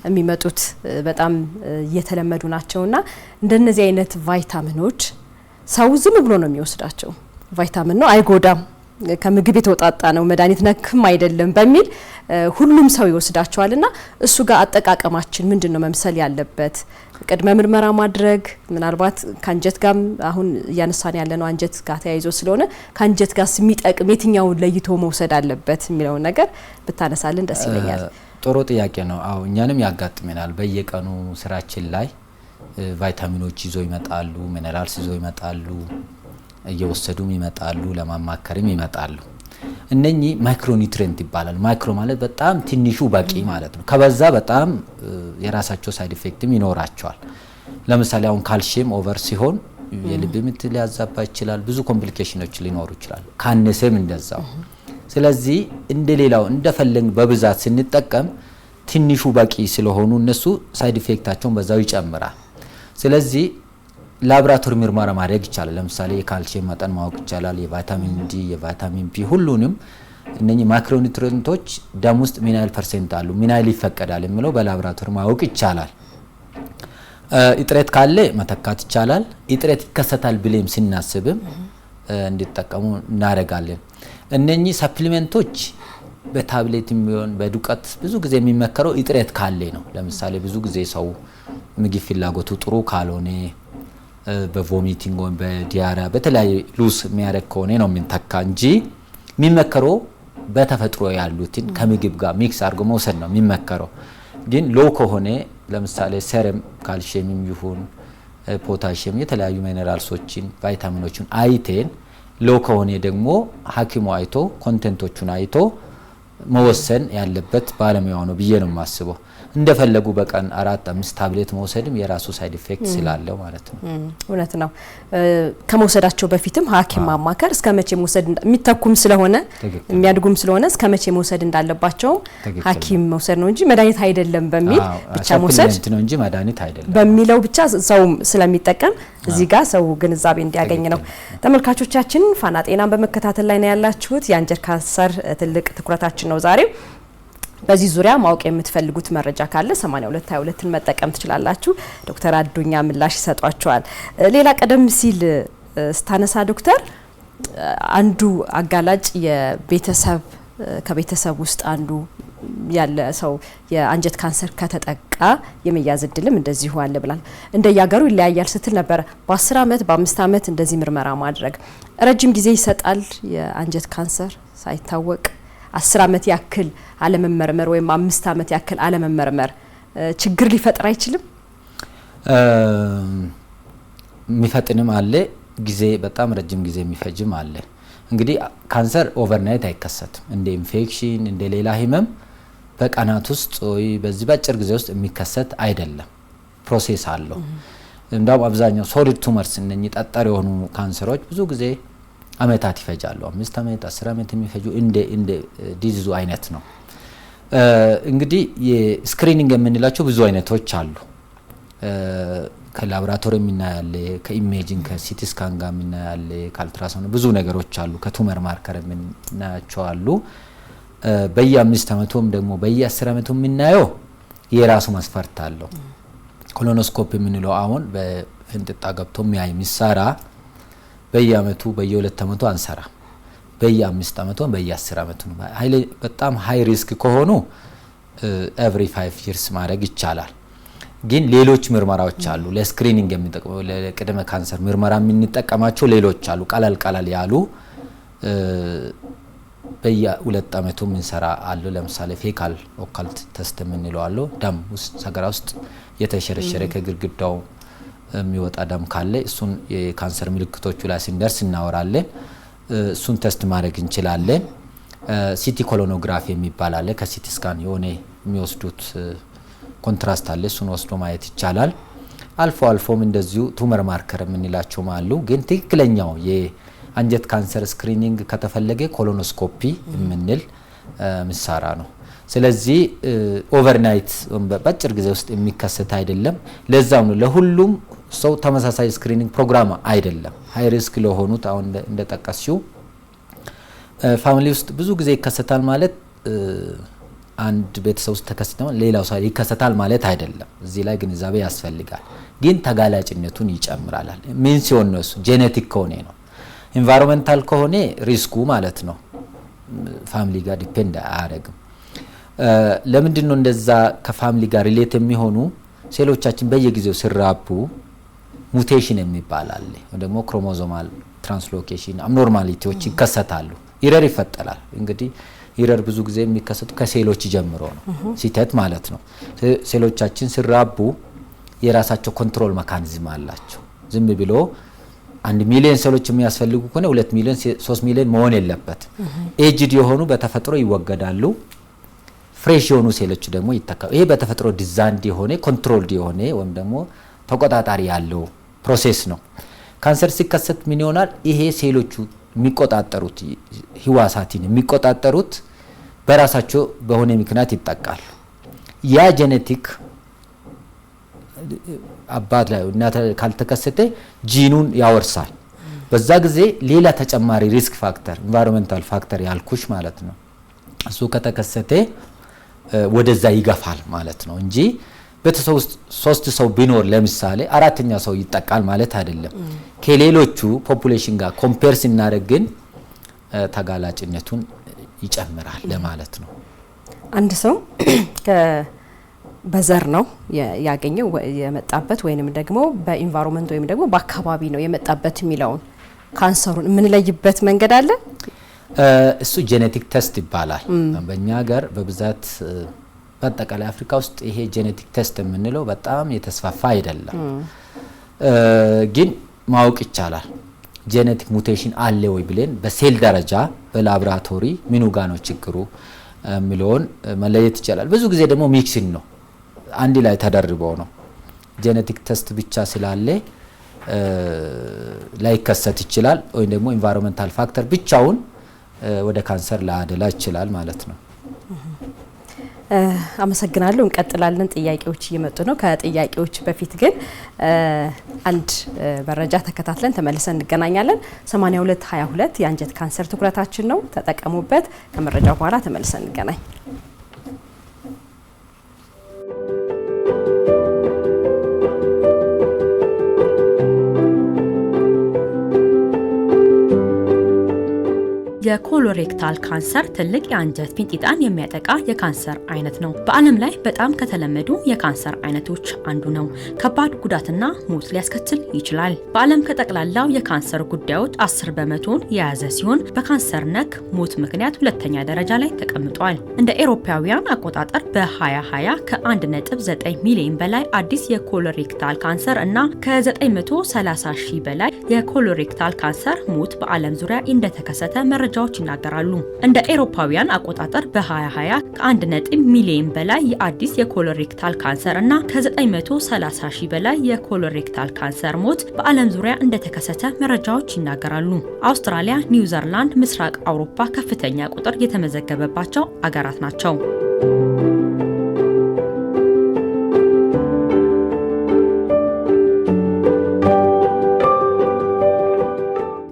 የሚመጡት በጣም እየተለመዱ ናቸውና እንደነዚህ አይነት ቫይታሚኖች ሰው ዝም ብሎ ነው የሚወስዳቸው። ቫይታሚን ነው አይጎዳም፣ ከምግብ የተወጣጣ ነው፣ መድኃኒት ነክም አይደለም በሚል ሁሉም ሰው ይወስዳቸዋልና እሱ ጋር አጠቃቀማችን ምንድነው መምሰል ያለበት? ቅድመ ምርመራ ማድረግ ምናልባት ካንጀት ጋር አሁን ያነሳን ያለነው አንጀት ጋር ተያይዞ ስለሆነ ካንጀት ጋር የሚጠቅም የትኛውን ለይቶ መውሰድ አለበት የሚለው ነገር ብታነሳልን ደስ ይለኛል። ጥሩ ጥያቄ ነው። አዎ እኛንም ያጋጥመናል። በየቀኑ ስራችን ላይ ቫይታሚኖች ይዞ ይመጣሉ፣ ሚነራልስ ይዞ ይመጣሉ፣ እየወሰዱም ይመጣሉ፣ ለማማከርም ይመጣሉ። እነኚህ ማይክሮኒውትሪየንት ይባላል። ማይክሮ ማለት በጣም ትንሹ በቂ ማለት ነው። ከበዛ በጣም የራሳቸው ሳይድ ኢፌክትም ይኖራቸዋል። ለምሳሌ አሁን ካልሲየም ኦቨር ሲሆን የልብ ምት ሊያዛባ ይችላል። ብዙ ኮምፕሊኬሽኖች ሊኖሩ ይችላሉ። ካነሰም እንደዛው። ስለዚህ እንደሌላው እንደፈለግን በብዛት ስንጠቀም ትንሹ በቂ ስለሆኑ እነሱ ሳይድ ኢፌክታቸውን በዛው ይጨምራል። ስለዚህ ላብራቶሪ ምርመራ ማድረግ ይቻላል። ለምሳሌ የካልሲየም መጠን ማወቅ ይቻላል። የቫይታሚን ዲ፣ የቫይታሚን ቢ ሁሉንም እነኚህ ማክሮኒውትሪየንቶች ደም ውስጥ ምን ያህል ፐርሰንት አሉ፣ ምን ያህል ይፈቀዳል የሚለው በላብራቶሪ ማወቅ ይቻላል። እጥረት ካለ መተካት ይቻላል። እጥረት ይከሰታል ብለም ስናስብም እንዲጠቀሙ እናደርጋለን። እነኚህ ሰፕሊሜንቶች በታብሌትም ቢሆን በዱቀት ብዙ ጊዜ የሚመከረው እጥረት ካለ ነው። ለምሳሌ ብዙ ጊዜ ሰው ምግብ ፍላጎቱ ጥሩ ካልሆነ በቮሚቲንግ ወይ በዲያሪያ በተለያየ ሉስ የሚያደርግ ከሆነ ነው የምንተካ እንጂ የሚመከረው በተፈጥሮ ያሉትን ከምግብ ጋር ሚክስ አድርጎ መውሰድ ነው የሚመከረው። ግን ሎ ከሆነ ለምሳሌ ሰረም ካልሲየም ይሁን ፖታሺየም የተለያዩ ሚነራልሶችን ቫይታሚኖችን አይተን ሎ ከሆነ ደግሞ ሐኪሙ አይቶ ኮንቴንቶቹን አይቶ መወሰን ያለበት ባለሙያው ነው ብዬ ነው የማስበው። እንደፈለጉ በቀን 4-5 ታብሌት መውሰድም የራሱ ሳይድ ኢፌክት ስላለው ማለት ነው። እውነት ነው። ከመውሰዳቸው በፊትም ሐኪም ማማከር እስከመቼ መውሰድ የሚተኩም ስለሆነ የሚያድጉም ስለሆነ እስከመቼ መውሰድ እንዳለባቸው ሐኪም መውሰድ ነው እንጂ መድኃኒት አይደለም በሚል ብቻ መውሰድ ነው እንጂ መድኃኒት አይደለም በሚለው ብቻ ሰው ስለሚጠቀም እዚህ ጋር ሰው ግንዛቤ እንዲያገኝ ነው። ተመልካቾቻችን ፋና ጤናን በመከታተል ላይ ነው ያላችሁት። የአንጀት ካንሰር ትልቅ ትኩረታችን ነው ዛሬ። በዚህ ዙሪያ ማወቅ የምትፈልጉት መረጃ ካለ 8222ን መጠቀም ትችላላችሁ። ዶክተር አዱኛ ምላሽ ይሰጧቸዋል። ሌላ ቀደም ሲል ስታነሳ ዶክተር አንዱ አጋላጭ የቤተሰብ ከቤተሰብ ውስጥ አንዱ ያለ ሰው የአንጀት ካንሰር ከተጠቃ የመያዝ እድልም እንደዚሁ አለ ብላል። እንደያገሩ ይለያያል ስትል ነበር። በ10 አመት በ5 አመት እንደዚህ ምርመራ ማድረግ ረጅም ጊዜ ይሰጣል። የአንጀት ካንሰር ሳይታወቅ 10 አመት ያክል አለመመርመር ወይም 5 አመት ያክል አለመመርመር ችግር ሊፈጥር አይችልም? የሚፈጥንም አለ፣ ጊዜ በጣም ረጅም ጊዜ የሚፈጅም አለ። እንግዲህ ካንሰር ኦቨርናይት አይከሰትም። እንደ ኢንፌክሽን እንደ ሌላ ህመም በቀናት ውስጥ ወይ በዚህ በአጭር ጊዜ ውስጥ የሚከሰት አይደለም። ፕሮሴስ አለው። እንደውም አብዛኛው ሶሊድ ቱመርስ እነኚህ ጠጠር የሆኑ ካንሰሮች ብዙ ጊዜ አመታት ይፈጃሉ። 5 አመት 10 አመት የሚፈጁ እንደ ዲዚዙ አይነት ነው። እንግዲህ የስክሪኒንግ የምንላቸው ብዙ አይነቶች አሉ። ከላቦራቶሪ የምናያለ፣ ከኢሜጂንግ ከሲቲ ስካን ጋር የምናያለ፣ ከአልትራሳውንድ ብዙ ነገሮች አሉ። ከቱመር ማርከር የምናያቸው አሉ። በየ5 አመቱም ደግሞ በየ10 አመቱ የምናየው የራሱ መስፈርት አለው። ኮሎኖስኮፕ የምንለው አሁን በፍንጥጣ ገብቶ የሚሰራ በየአመቱ በየ2 አመቱ አንሰራ፣ በየ5 አመቱ በየ10 አመቱ ነው። በጣም ሃይ ሪስክ ከሆኑ ኤቭሪ 5 ይርስ ማድረግ ይቻላል። ግን ሌሎች ምርመራዎች አሉ። ለስክሪኒንግ የሚጠቅመው ለቅድመ ካንሰር ምርመራ የምንጠቀማቸው ሌሎች አሉ። ቀላል ያሉ በየ2 አመቱ ምንሰራ አለ። ለምሳሌ ፌካል ኦካልት ቴስት የምንለው አለ። ደም ውስጥ ሰገራ ውስጥ የተሸረሸረ ከግድግዳው የሚወጣ ደም ካለ እሱን የካንሰር ምልክቶቹ ላይ ሲንደርስ እናወራለን። እሱን ቴስት ማድረግ እንችላለን። ሲቲ ኮሎኖግራፊ የሚባል አለ። ከሲቲ ስካን የሆነ የሚወስዱት ኮንትራስት አለ። እሱን ወስዶ ማየት ይቻላል። አልፎም እንደዚሁ ቱመር ማርከር የምንላቸው አሉ። ግን ትክክለኛው የአንጀት ካንሰር ስክሪኒንግ ከተፈለገ ኮሎኖስኮፒ የምንል ምሳራ ነው። ስለዚህ ኦቨርናይት በአጭር ጊዜ ውስጥ የሚከሰት አይደለም። ለዛው ነው ለሁሉም ሰው ተመሳሳይ ስክሪኒንግ ፕሮግራም አይደለም። ሃይ ሪስክ ለሆኑት አሁን እንደጠቀስሽው ፋሚሊ ውስጥ ብዙ ጊዜ ይከሰታል ማለት አንድ ቤተሰብ ውስጥ ተከሰተው ሌላው ሰው ይከሰታል ማለት አይደለም። እዚህ ላይ ግንዛቤ ያስፈልጋል። ግን ተጋላጭነቱን ይጨምራል። ምን ሲሆን ነው? እሱ ጄኔቲክ ከሆነ ነው። ኢንቫይሮንመንታል ከሆነ ሪስኩ ማለት ነው ፋሚሊ ጋር ዲፔንድ አያደርግም። ለምንድን ነው እንደዛ ከፋሚሊ ጋር ሪሌት የሚሆኑ ሴሎቻችን በየጊዜው ሲራቡ ሙቴሽን የሚባል አለ ወይ ደግሞ ክሮሞዞማል ትራንስሎኬሽን አብኖርማሊቲዎች ይከሰታሉ። ኢረር ይፈጠራል። እንግዲህ ኢረር ብዙ ጊዜ የሚከሰቱ ከሴሎች ጀምሮ ነው፣ ሲተት ማለት ነው። ሴሎቻችን ሲራቡ የራሳቸው ኮንትሮል ሜካኒዝም አላቸው። ዝም ብሎ 1 ሚሊዮን ሴሎች የሚያስፈልጉ ከሆነ 2 ሚሊዮን 3 ሚሊዮን መሆን የለበት። ኤጅድ የሆኑ በተፈጥሮ ይወገዳሉ። ፍሬሽ የሆኑ ሴሎች ደግሞ ይተካሉ። ይሄ በተፈጥሮ ዲዛይንድ የሆነ ኮንትሮልድ የሆነ ወይም ደግሞ ተቆጣጣሪ ያለው ፕሮሴስ ነው። ካንሰር ሲከሰት ምን ይሆናል? ይሄ ሴሎቹ የሚቆጣጠሩት ህዋሳትን የሚቆጣጠሩት በራሳቸው በሆነ ምክንያት ይጠቃሉ። ያ ጄኔቲክ አባት ላይ እናት ካልተከሰተ ጂኑን ያወርሳል። በዛ ጊዜ ሌላ ተጨማሪ ሪስክ ፋክተር ኢንቫይሮንመንታል ፋክተር ያልኩሽ ማለት ነው እሱ ከተከሰተ ወደዛ ይገፋል ማለት ነው እንጂ ቤተሰብ ውስጥ 3 ሰው ቢኖር ለምሳሌ 4ኛ ሰው ይጠቃል ማለት አይደለም። ከሌሎቹ ፖፑሌሽን ጋር ኮምፔር ሲናደርግ ግን ተጋላጭነቱን ይጨምራል ለማለት ነው። አንድ ሰው በዘር ነው ያገኘው የመጣበት ወይንም ደግሞ በኢንቫይሮንመንት ወይንም ደግሞ በአካባቢ ነው የመጣበት የሚለውን ካንሰሩን ምን ለይበት መንገድ አለ? እሱ ጄኔቲክ ቴስት ይባላል። በእኛ ሀገር በብዛት በአጠቃላይ አፍሪካ ውስጥ ይሄ ጄኔቲክ ቴስት የምንለው በጣም የተስፋፋ አይደለም። ግን ማወቅ ይቻላል። ጄኔቲክ ሙቴሽን አለ ወይ ብለን በሴል ደረጃ በላቦራቶሪ ምኑ ጋር ነው ችግሩ የሚለውን መለየት ይቻላል። ብዙ ጊዜ ደግሞ ሚክሲንግ ነው፣ አንድ ላይ ተደርበው ነው። ጄኔቲክ ቴስት ብቻ ስላለ ላይከሰት ይችላል፣ ወይ ደግሞ ኢንቫይሮንመንታል ፋክተር ብቻውን ወደ ካንሰር ላያደላ ይችላል ማለት ነው። አመሰግናለሁ። እንቀጥላለን። ጥያቄዎች እየመጡ ነው። ከጥያቄዎች በፊት ግን አንድ መረጃ ተከታትለን ተመልሰን እንገናኛለን። 8222 የአንጀት ካንሰር ትኩረታችን ነው። ተጠቀሙበት። ከመረጃው በኋላ ተመልሰን እንገናኝ። የኮሎሬክታል ካንሰር ትልቅ የአንጀት ፊንጢጣን የሚያጠቃ የካንሰር አይነት ነው። በዓለም ላይ በጣም ከተለመዱ የካንሰር አይነቶች አንዱ ነው። ከባድ ጉዳትና ሞት ሊያስከትል ይችላል። በዓለም ከጠቅላላው የካንሰር ጉዳዮች 10% የያዘ ሲሆን በካንሰር ነክ ሞት ምክንያት 2ኛ ደረጃ ላይ ተቀምጧል። እንደ ኤሮፓውያን አቆጣጠር በ2020 ከ1.9 ሚሊዮን በላይ አዲስ የኮሎሬክታል ካንሰር እና ከ930 ሺህ በላይ የኮሎሬክታል ካንሰር ሞት በዓለም ዙሪያ እንደተከሰተ መረጃዎች ይናገራሉ። እንደ ኤሮፓውያን አቆጣጠር በ2020 ከ1 ሚሊዮን በላይ የአዲስ የኮሎሬክታል ካንሰር እና ከ930 ሺህ በላይ የኮሎሬክታል ካንሰር ሞት በዓለም ዙሪያ እንደተከሰተ መረጃዎች ይናገራሉ። አውስትራሊያ፣ ኒውዚላንድ፣ ምስራቅ አውሮፓ ከፍተኛ ቁጥር የተመዘገበባቸው አገራት ናቸው።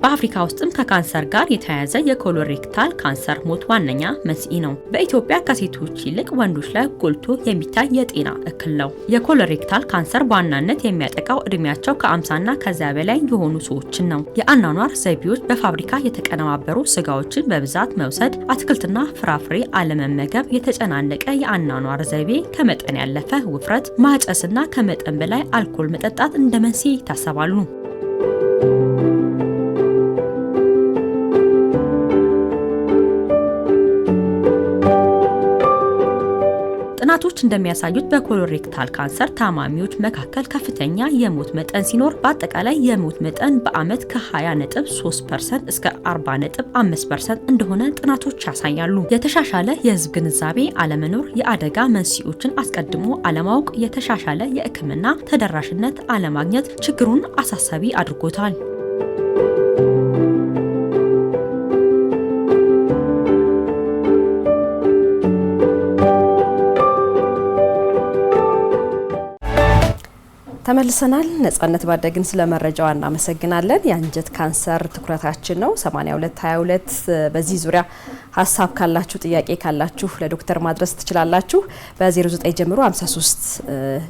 በአፍሪካ ውስጥም ከካንሰር ጋር የተያያዘ የኮሎሬክታል ካንሰር ሞት ዋነኛ መንስኤ ነው። በኢትዮጵያ ከሴቶች ይልቅ ወንዶች ላይ ጎልቶ የሚታይ የጤና እክል ነው። የኮሎሬክታል ካንሰር በዋናነት የሚያጠቃው እድሜያቸው ከ50ና ከዚያ በላይ የሆኑ ሰዎችን ነው። የአኗኗር ዘይቤዎች በፋብሪካ የተቀነባበሩ ስጋዎችን በብዛት መውሰድ፣ አትክልትና ፍራፍሬ አለመመገብ፣ የተጨናነቀ የአኗኗር ዘይቤ፣ ከመጠን ያለፈ ውፍረት፣ ማጨስና ከመጠን በላይ አልኮል መጠጣት እንደ መንስኤ ይታሰባሉ። ጥናቶች እንደሚያሳዩት በኮሎሬክታል ካንሰር ታማሚዎች መካከል ከፍተኛ የሞት መጠን ሲኖር በአጠቃላይ የሞት መጠን በአመት ከ20.3% እስከ 40.5% እንደሆነ ጥናቶች ያሳያሉ። የተሻሻለ የህዝብ ግንዛቤ አለመኖር፣ የአደጋ መንስኤዎችን አስቀድሞ አለማወቅ፣ የተሻሻለ የሕክምና ተደራሽነት አለማግኘት ችግሩን አሳሳቢ አድርጎታል። ተመልሰናል። ነጻነት ባደግን ስለ መረጃው እናመሰግናለን። የአንጀት ካንሰር ትኩረታችን ነው። 8222 በዚህ ዙሪያ ሀሳብ ካላችሁ ጥያቄ ካላችሁ ለዶክተር ማድረስ ትችላላችሁ። በ09 ጀምሮ 53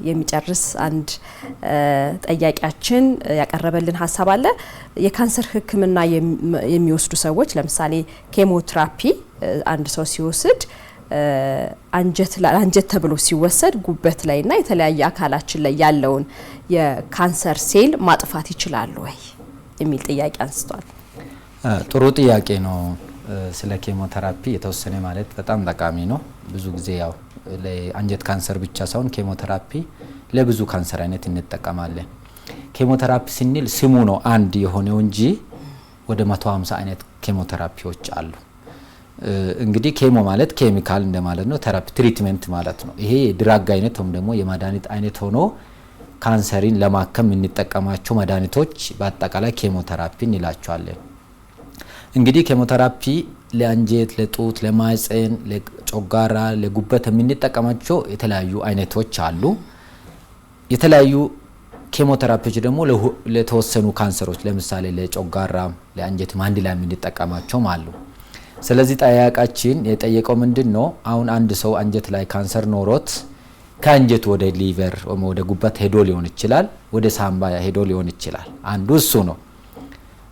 የሚጨርስ አንድ ጠያቂያችን ያቀረበልን ሀሳብ አለ። የካንሰር ሕክምና የሚወስዱ ሰዎች ለምሳሌ ኬሞቴራፒ አንድ ሰው ሲወስድ አንጀት ተብሎ ሲወሰድ ጉበት ላይና የተለያየ አካላችን ላይ ያለውን የካንሰር ሴል ማጥፋት ይችላል ወይ የሚል ጥያቄ አንስቷል። ጥሩ ጥያቄ ነው። ስለ ኬሞቴራፒ የተወሰነ ማለት በጣም ጠቃሚ ነው። ብዙ ጊዜ ያው ለአንጀት ካንሰር ብቻ ሳይሆን ኬሞቴራፒ ለብዙ ካንሰር አይነት እንጠቀማለን። ኬሞቴራፒ ስንል ስሙ ነው አንድ የሆነው እንጂ ወደ 150 አይነት ኬሞቴራፒዎች አሉ። እንግዲህ ኬሞ ማለት ኬሚካል እንደማለት ነው። ቴራፒ ትሪትመንት ማለት ነው። ይሄ የድራግ አይነት ወይም ደግሞ የመድኃኒት አይነት ሆኖ ካንሰርን ለማከም የምንጠቀማቸው መድኃኒቶች በአጠቃላይ ኬሞቴራፒ እንላቸዋለን። እንግዲህ ኬሞቴራፒ ለአንጀት፣ ለጡት፣ ለማህፀን፣ ለጨጓራ፣ ለጉበት የምንጠቀማቸው የተለያዩ አይነቶች አሉ። የተለያዩ ኬሞቴራፒዎች ደግሞ ለተወሰኑ ካንሰሮች ለምሳሌ ለጨጓራ፣ ለአንጀት አንድ ላይ የምንጠቀማቸውም አሉ። ስለዚህ ጠያቃችን የጠየቀው ምንድነው አሁን አንድ ሰው አንጀት ላይ ካንሰር ኖሮት ከአንጀት ወደ ሊቨር ወደ ጉበት ሄዶ ሊሆን ይችላል፣ ወደ ሳምባ ሄዶ ሊሆን ይችላል። አንዱ እሱ ነው።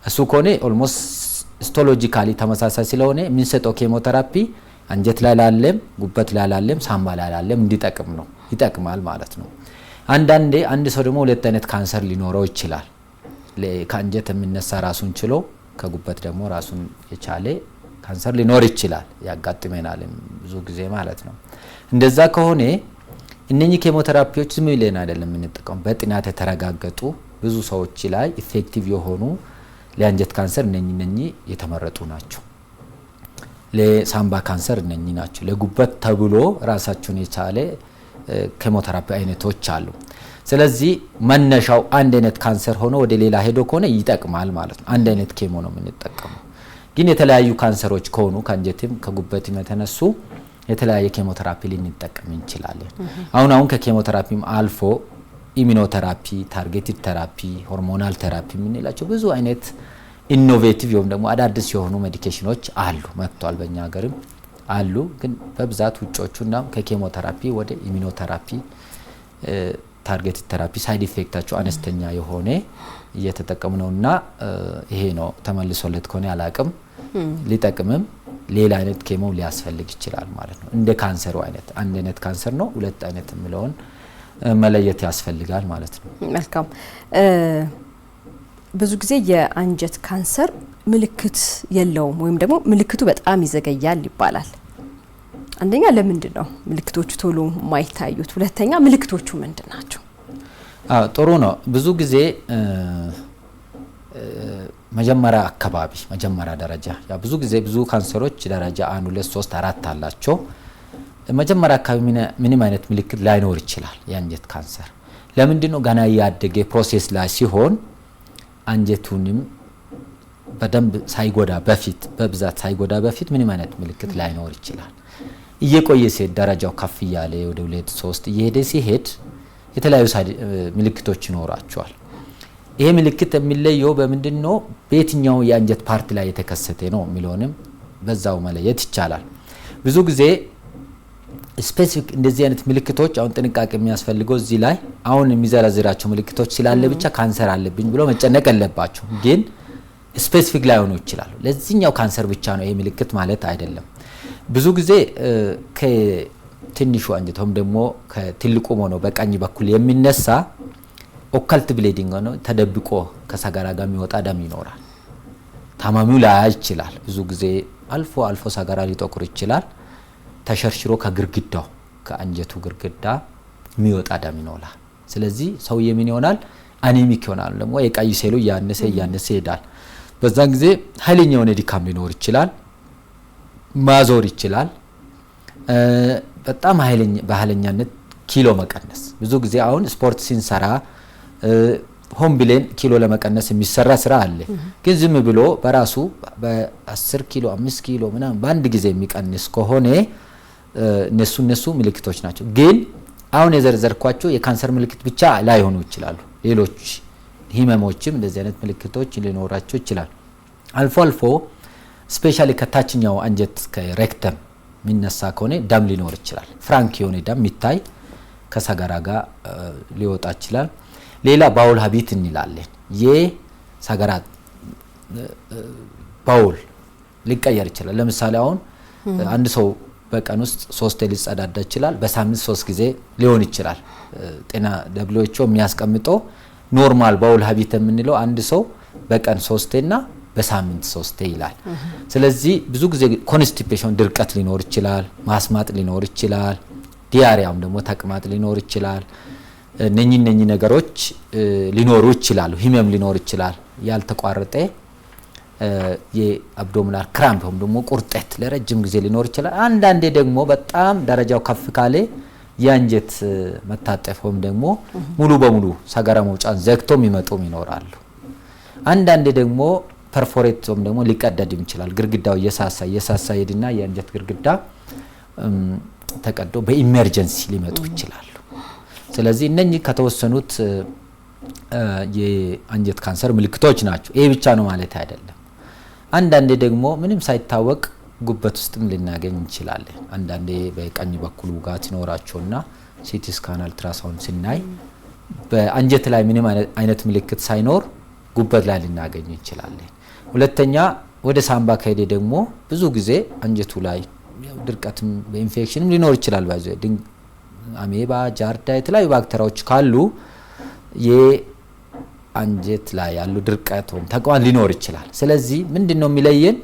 እሱ ከሆነ ኦልሞስት ሂስቶሎጂካሊ ተመሳሳይ ስለሆነ የምንሰጠው ኬሞቴራፒ አንጀት ላይ ላለም ጉበት ላይ ላለም ሳምባ ላይ ላለም እንዲጠቅም ነው ይጠቅማል ማለት ነው። አንዳንዴ አንድ ሰው ደግሞ ሁለት አይነት ካንሰር ሊኖረው ይችላል። ከአንጀት የሚነሳ ራሱን ችሎ ከጉበት ደግሞ ራሱን የቻለ ካንሰር ሊኖር ይችላል። ያጋጥመናል ብዙ ጊዜ ማለት ነው። እንደዛ ከሆነ እነኚህ ኬሞቴራፒዎች ዝም ብለን አይደለም የምንጠቀመው፣ በጥናት የተረጋገጡ ብዙ ሰዎች ላይ ኢፌክቲቭ የሆኑ ለአንጀት ካንሰር እነኚህ የተመረጡ ናቸው። ለሳምባ ካንሰር እነኚህ ናቸው። ለጉበት ተብሎ ራሳቸውን የቻለ ኬሞቴራፒ አይነቶች አሉ። ስለዚህ መነሻው አንድ አይነት ካንሰር ሆኖ ወደ ሌላ ሄዶ ከሆነ ይጠቅማል ማለት ነው። አንድ አይነት ኬሞ ነው የምንጠቀመው። ግን የተለያዩ ካንሰሮች ከሆኑ ከአንጀትም ከጉበትም የተነሱ የተለያየ ኬሞቴራፒ ልንጠቀም እንችላለን። አሁን ከኬሞቴራፒም አልፎ ኢሚኖቴራፒ፣ ታርጌትድ ቴራፒ፣ ሆርሞናል ቴራፒ የምንላቸው ብዙ አይነት ኢኖቬቲቭ ወይም ደግሞ አዳዲስ የሆኑ ሜዲኬሽኖች አሉ፣ መጥቷል። በእኛ ሀገርም አሉ። ግን በብዛት ውጮቹና ከኬሞቴራፒ ወደ ኢሚኖቴራፒ፣ ታርጌትድ ቴራፒ ሳይድ ኢፌክታቸው አነስተኛ የሆነ እየተጠቀሙ ነውና ይሄ ነው ተመልሶለት ከሆነ ያላቅም ሊጠቅምም ሌላ አይነት ኬሞ ሊያስፈልግ ይችላል ማለት ነው። እንደ ካንሰሩ አይነት አንድ አይነት ካንሰር ነው ሁለት አይነት የሚለውን መለየት ያስፈልጋል ማለት ነው። መልካም። ብዙ ጊዜ የአንጀት ካንሰር ምልክት የለውም ወይም ደግሞ ምልክቱ በጣም ይዘገያል ይባላል። አንደኛ ለምንድን ነው ምልክቶቹ ቶሎ የማይታዩት? ሁለተኛ ምልክቶቹ ምንድን ናቸው? ጥሩ ነው። ብዙ ጊዜ መጀመሪያ አካባቢ መጀመሪያ ደረጃ ብዙ ጊዜ ብዙ ካንሰሮች ደረጃ 1 2 3 4 አላቸው። መጀመሪያ አካባቢ ምንም አይነት ምልክት ላይኖር ይችላል የአንጀት ካንሰር። ለምንድን ነው? ገና ያደገ ፕሮሴስ ላይ ሲሆን አንጀቱንም በደንብ ሳይጎዳ በፊት በብዛት ሳይጎዳ በፊት ምንም አይነት ምልክት ላይኖር ይችላል። እየቆየ ሲሄድ ደረጃው ከፍ እያለ ወደ 2 3 እየሄደ ሲሄድ የተለያዩ ምልክቶች ይኖራቸዋል። ይሄ ምልክት የሚለየው በምንድነው? በየትኛው የአንጀት ፓርት ላይ የተከሰተ ነው የሚለውንም በዛው መለየት ይቻላል። ብዙ ጊዜ ስፔሲፊክ እንደዚህ አይነት ምልክቶች አሁን ጥንቃቄ የሚያስፈልገው እዚህ ላይ አሁን የሚዘረዝራቸው ምልክቶች ስላለ ብቻ ካንሰር አለብኝ ብሎ መጨነቅ የለባቸው። ግን ስፔሲፊክ ላይ ሆኖ ይችላል። ለዚህኛው ካንሰር ብቻ ነው ይሄ ምልክት ማለት አይደለም። ብዙ ጊዜ ከትንሹ አንጀት ወይም ደግሞ ከትልቁ ሆኖ በቀኝ በኩል የሚነሳ ኦካልት ብሊዲንግ ነው፣ ተደብቆ ከሰገራ ጋር የሚወጣ ደም ይኖራል። ታማሚው ላይ ይችላል። ብዙ ጊዜ አልፎ አልፎ ሰገራ ሊጠቁር ይችላል። ተሸርሽሮ ከግርግዳው ከአንጀቱ ግርግዳ የሚወጣ ደም ይኖራል። ስለዚህ ሰውዬ ምን ይሆናል? አኒሚክ ይሆናል። ደግሞ የቀይ ሴሉ ያነሰ ይሄዳል። በዛን ጊዜ ኃይለኛ የሆነ ድካም ሊኖር ይችላል። ማዞር ይችላል። በጣም በኃይለኛነት ኪሎ መቀነስ። ብዙ ጊዜ አሁን ስፖርት ሲንሰራ ሆም ብለን ኪሎ ለመቀነስ የሚሰራ ስራ አለ። ግን ዝም ብሎ በራሱ በ10 ኪሎ 5 ኪሎ ምናምን በአንድ ጊዜ የሚቀንስ ከሆነ እነሱ ምልክቶች ናቸው። ግን አሁን የዘርዘርኳቸው የካንሰር ምልክት ብቻ ላይሆኑ ይችላሉ። ሌሎች ህመሞችም እንደዚህ አይነት ምልክቶች ሊኖራቸው ይችላል። አልፎ አልፎ ስፔሻሊ ከታችኛው አንጀት ከሬክተም የሚነሳ ከሆነ ደም ሊኖር ይችላል። ፍራንክ የሆነ ደም የሚታይ ከሰገራ ጋር ሊወጣ ይችላል። ሌላ ባውል ሀቢት እንላለን። የሰገራ ባውል ሊቀየር ይችላል። ለምሳሌ አሁን አንድ ሰው በቀን ውስጥ 3 ሊጸዳዳ ይችላል። በሳምንት 3 ጊዜ ሊሆን ይችላል። ጤና ደብሎቾ የሚያስቀምጠው ኖርማል ባውል ሀቢት የምንለው አንድ ሰው በቀን 3 እና በሳምንት 3 ይላል። ስለዚህ ብዙ ጊዜ ኮንስቲፔሽን ድርቀት ሊኖር ይችላል፣ ማስማጥ ሊኖር ይችላል፣ ዲያሪያም ደግሞ ተቅማጥ ሊኖር ይችላል። እነኚህ ነገሮች ሊኖሩ ይችላሉ። ህመም ሊኖር ይችላል። ያልተቋረጠ የአብዶሚናል ክራምፕ ወይም ደግሞ ቁርጠት ለረጅም ጊዜ ሊኖር ይችላል። አንዳንዴ ደግሞ በጣም ደረጃው ከፍ ካለ የአንጀት መታጠፍ ወይም ደግሞ ሙሉ በሙሉ ሰገራ መውጫን ዘግቶም ይመጡም ይኖራሉ። አንዳንዴ ደግሞ ፐርፎሬት ወይም ደግሞ ሊቀደድ ይችላል። ግርግዳው እየሳሳ ሄድና የአንጀት ግርግዳ ተቀዶ በኢመርጀንሲ ሊመጡ ይችላሉ። ስለዚህ እነኚህ ከተወሰኑት የአንጀት ካንሰር ምልክቶች ናቸው። ይሄ ብቻ ነው ማለት አይደለም። አንዳንዴ ደግሞ ምንም ሳይታወቅ ጉበት ውስጥም ልናገኝ እንችላለን። አንዳንዴ በቀኝ በኩል ውጋት ይኖራቸውና ሲቲ ስካን አልትራሳውንድ ስናይ በአንጀት ላይ ምንም አይነት ምልክት ሳይኖር ጉበት ላይ ልናገኝ እንችላለን። ሁለተኛ ወደ ሳምባ ከሄደ ደግሞ ብዙ ጊዜ አንጀቱ ላይ ድርቀትም በኢንፌክሽንም ሊኖር ይችላል። አሜባ፣ ጃርዳ የተለያዩ ባክቴሪያዎች ካሉ የአንጀት ላይ ያሉ ድርቀት ወይም ተቋም ሊኖር ይችላል። ስለዚህ ምንድነው የሚለየን?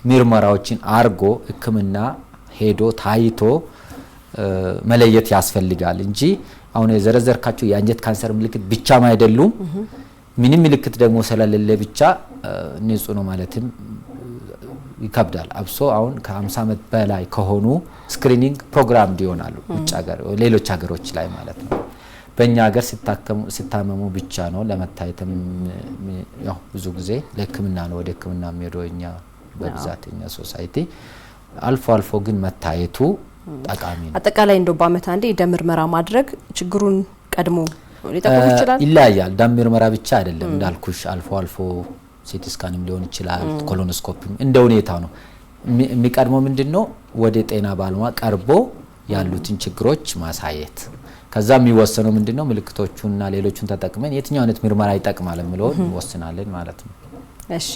ምርመራዎችን አርጎ ሕክምና ሄዶ ታይቶ መለየት ያስፈልጋል እንጂ አሁን የዘረዘርካቸው የአንጀት ካንሰር ምልክት ብቻም አይደሉም። ምንም ምልክት ደግሞ ስለሌለ ብቻ ንጹህ ነው ማለትም ይከብዳል። አብሶ አሁን ከ50 ዓመት በላይ ከሆኑ ስክሪኒንግ ፕሮግራም ይሆናሉ ውጭ ሀገር ሌሎች ሀገሮች ላይ ማለት ነው። በእኛ ሀገር ሲታመሙ ብቻ ነው ለመታየትም ያው ብዙ ጊዜ ለሕክምና ነው ወደ ሕክምና የሚሄደው እኛ በብዛተኛ ሶሳይቲ። አልፎ አልፎ ግን መታየቱ ጠቃሚ ነው። አጠቃላይ እንደው በአመት አንዴ ደም ምርመራ ማድረግ ችግሩን ቀድሞ ሊጠቁም ይችላል። ይለያያል። ደም ምርመራ ብቻ አይደለም እንዳልኩሽ፣ አልፎ አልፎ ሲቲ ስካንም ሊሆን ይችላል፣ ኮሎኖስኮፒም እንደ ሁኔታው ነው። የሚቀድመው ምንድነው? ወደ ጤና ባለሙያ ቀርቦ ያሉትን ችግሮች ማሳየት። ከዛ የሚወሰነው ምንድነው? ምልክቶቹና ሌሎቹን ተጠቅመን የትኛው አይነት ምርመራ ይጠቅማል የሚለው እንወስናለን ማለት ነው። እሺ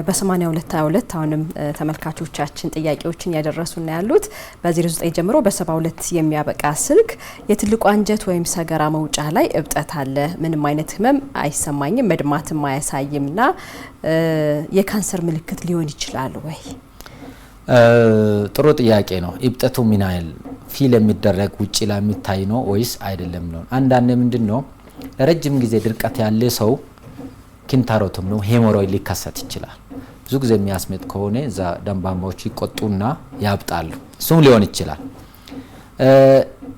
በ8222 አሁንም ተመልካቾቻችን ጥያቄዎችን ያደረሱና ያሉት በ09 ጀምሮ በ72 የሚያበቃ ስልክ የትልቁ አንጀት ወይም ሰገራ መውጫ ላይ እብጠት አለ፣ ምንም አይነት ህመም አይሰማኝም፣ መድማትም አያሳይምና የካንሰር ምልክት ሊሆን ይችላል ወይ? ጥሩ ጥያቄ ነው። እብጠቱ ምን ያህል ፊል የሚደረግ ውጪ ላይ የሚታይ ነው ወይስ አይደለም ነው? አንዳንዴ ምንድነው ለረጅም ጊዜ ድርቀት ያለ ሰው ኪንታሮትም ነው ሄሞሮይድ ሊከሰት ይችላል። ብዙ ጊዜ የሚያስመጥ ከሆነ እዛ ደም ቧንቧዎች ይቆጡና ያብጣሉ። እሱም ሊሆን ይችላል።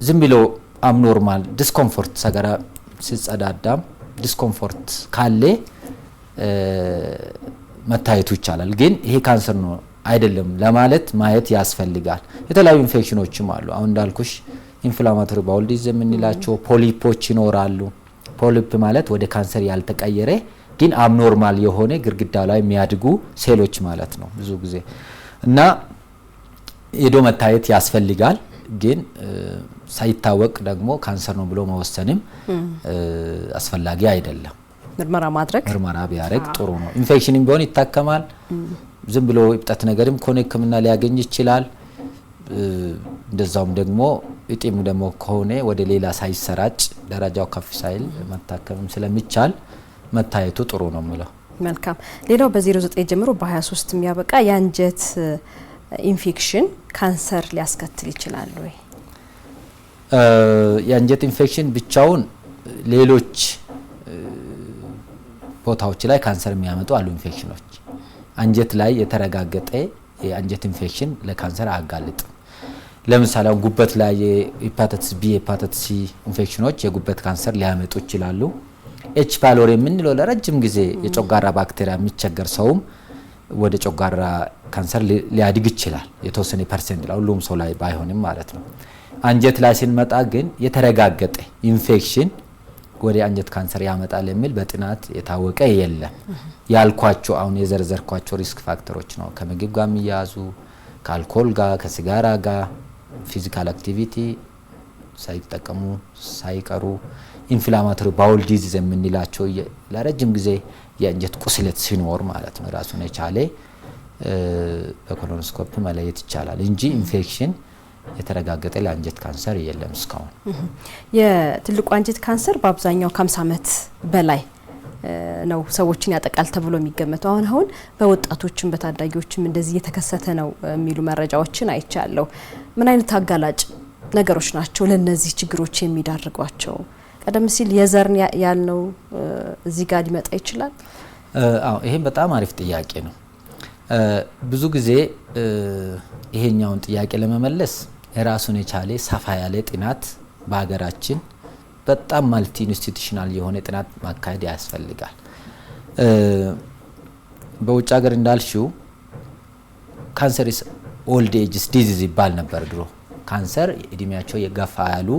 ዝም ብሎ አብኖርማል ዲስኮምፎርት ሰገራ ሲጸዳዳም ዲስኮምፎርት ካለ መታየቱ ይቻላል። ግን ይሄ ካንሰር ነው አይደለም ለማለት ማየት ያስፈልጋል። የተለያዩ ኢንፌክሽኖችም አሉ። አሁን እንዳልኩሽ ኢንፍላማቶሪ ባውል ዲዚዝ የምንላቸው ፖሊፖች ይኖራሉ። ፖሊፕ ማለት ወደ ካንሰር ያልተቀየረ ግን አብኖርማል የሆነ ግርግዳ ላይ የሚያድጉ ሴሎች ማለት ነው ብዙ ጊዜ እና ሄዶ መታየት ያስፈልጋል። ግን ሳይታወቅ ደግሞ ካንሰር ነው ብሎ መወሰንም አስፈላጊ አይደለም። ምርመራ ቢያደርግ ጥሩ ነው። ኢንፌክሽንም ቢሆን ይታከማል። ዝም ብሎ እብጠት ነገርም ከሆነ ሕክምና ሊያገኝ ይችላል። እንደዛውም ደግሞ እጢም ደግሞ ከሆነ ወደ ሌላ ሳይሰራጭ ደረጃው ከፍ ሳይል መታከምም ስለሚቻል መታየቱ ጥሩ ነው የሚለው። መልካም። ሌላው በ09 ጀምሮ በ23 የሚያበቃ የአንጀት ኢንፌክሽን ካንሰር ሊያስከትል ይችላል ወይ? የአንጀት ኢንፌክሽን ብቻውን ሌሎች ቦታዎች ላይ ካንሰር የሚያመጡ አሉ ኢንፌክሽኖች። አንጀት ላይ የተረጋገጠ የአንጀት ኢንፌክሽን ለካንሰር አያጋልጥም። ለምሳሌ ጉበት ላይ የሄፓታይተስ ቢ ሄፓታይተስ ሲ ኢንፌክሽኖች የጉበት ካንሰር ሊያመጡ ይችላሉ። ኤች ፓይሎሪ የምንለው ለረጅም ጊዜ የጨጓራ ባክቴሪያ የሚቸገር ሰውም ወደ ጨጓራ ካንሰር ሊያድግ ይችላል። የተወሰነ ፐርሰንት ላይ ሁሉም ሰው ላይ ባይሆንም ማለት ነው። አንጀት ላይ ሲንመጣ ግን የተረጋገጠ ኢንፌክሽን ወደ አንጀት ካንሰር ያመጣል የሚል በጥናት የታወቀ የለም። ያልኳቸው አሁን የዘርዘርኳቸው ሪስክ ፋክተሮች ነው። ከምግብ ጋር የሚያዙ፣ ከአልኮል ጋር፣ ከሲጋራ ጋር፣ ፊዚካል አክቲቪቲ ሳይጠቀሙ ሳይቀሩ፣ ኢንፍላማቶሪ ባውል ዲዚዝ የምንላቸው ለረጅም ጊዜ የአንጀት ቁስለት ሲኖር ማለት ነው ራሱን የቻለ በኮሎኖስኮፒ መለየት ይቻላል እንጂ ኢንፌክሽን የተረጋገጠ ለአንጀት ካንሰር የለም እስካሁን። የትልቁ አንጀት ካንሰር በአብዛኛው ከ50 ዓመት በላይ ነው ሰዎችን ያጠቃል ተብሎ የሚገመተው። አሁን በወጣቶችም በታዳጊዎችም እንደዚህ እየተከሰተ ነው የሚሉ መረጃዎችን አይቻለሁ። ምን አይነት አጋላጭ ነገሮች ናቸው ለነዚህ ችግሮች የሚዳርጓቸው? ቀደም ሲል የዘርን ያልነው እዚህ ጋር ሊመጣ ይችላል? አዎ ይሄ በጣም አሪፍ ጥያቄ ነው። ብዙ ጊዜ ይሄኛውን ጥያቄ ለመመለስ የራሱን የቻለ ሰፋ ያለ ጥናት በሀገራችን በጣም ማልቲ ኢንስቲትዩሽናል የሆነ ጥናት ማካሄድ ያስፈልጋል። በውጭ ሀገር እንዳልሽው ካንሰር ኢዝ ኦልድ ኤጅስ ዲዚዝ ይባል ነበር ድሮ። ካንሰር እድሜያቸው የገፋ ያሉ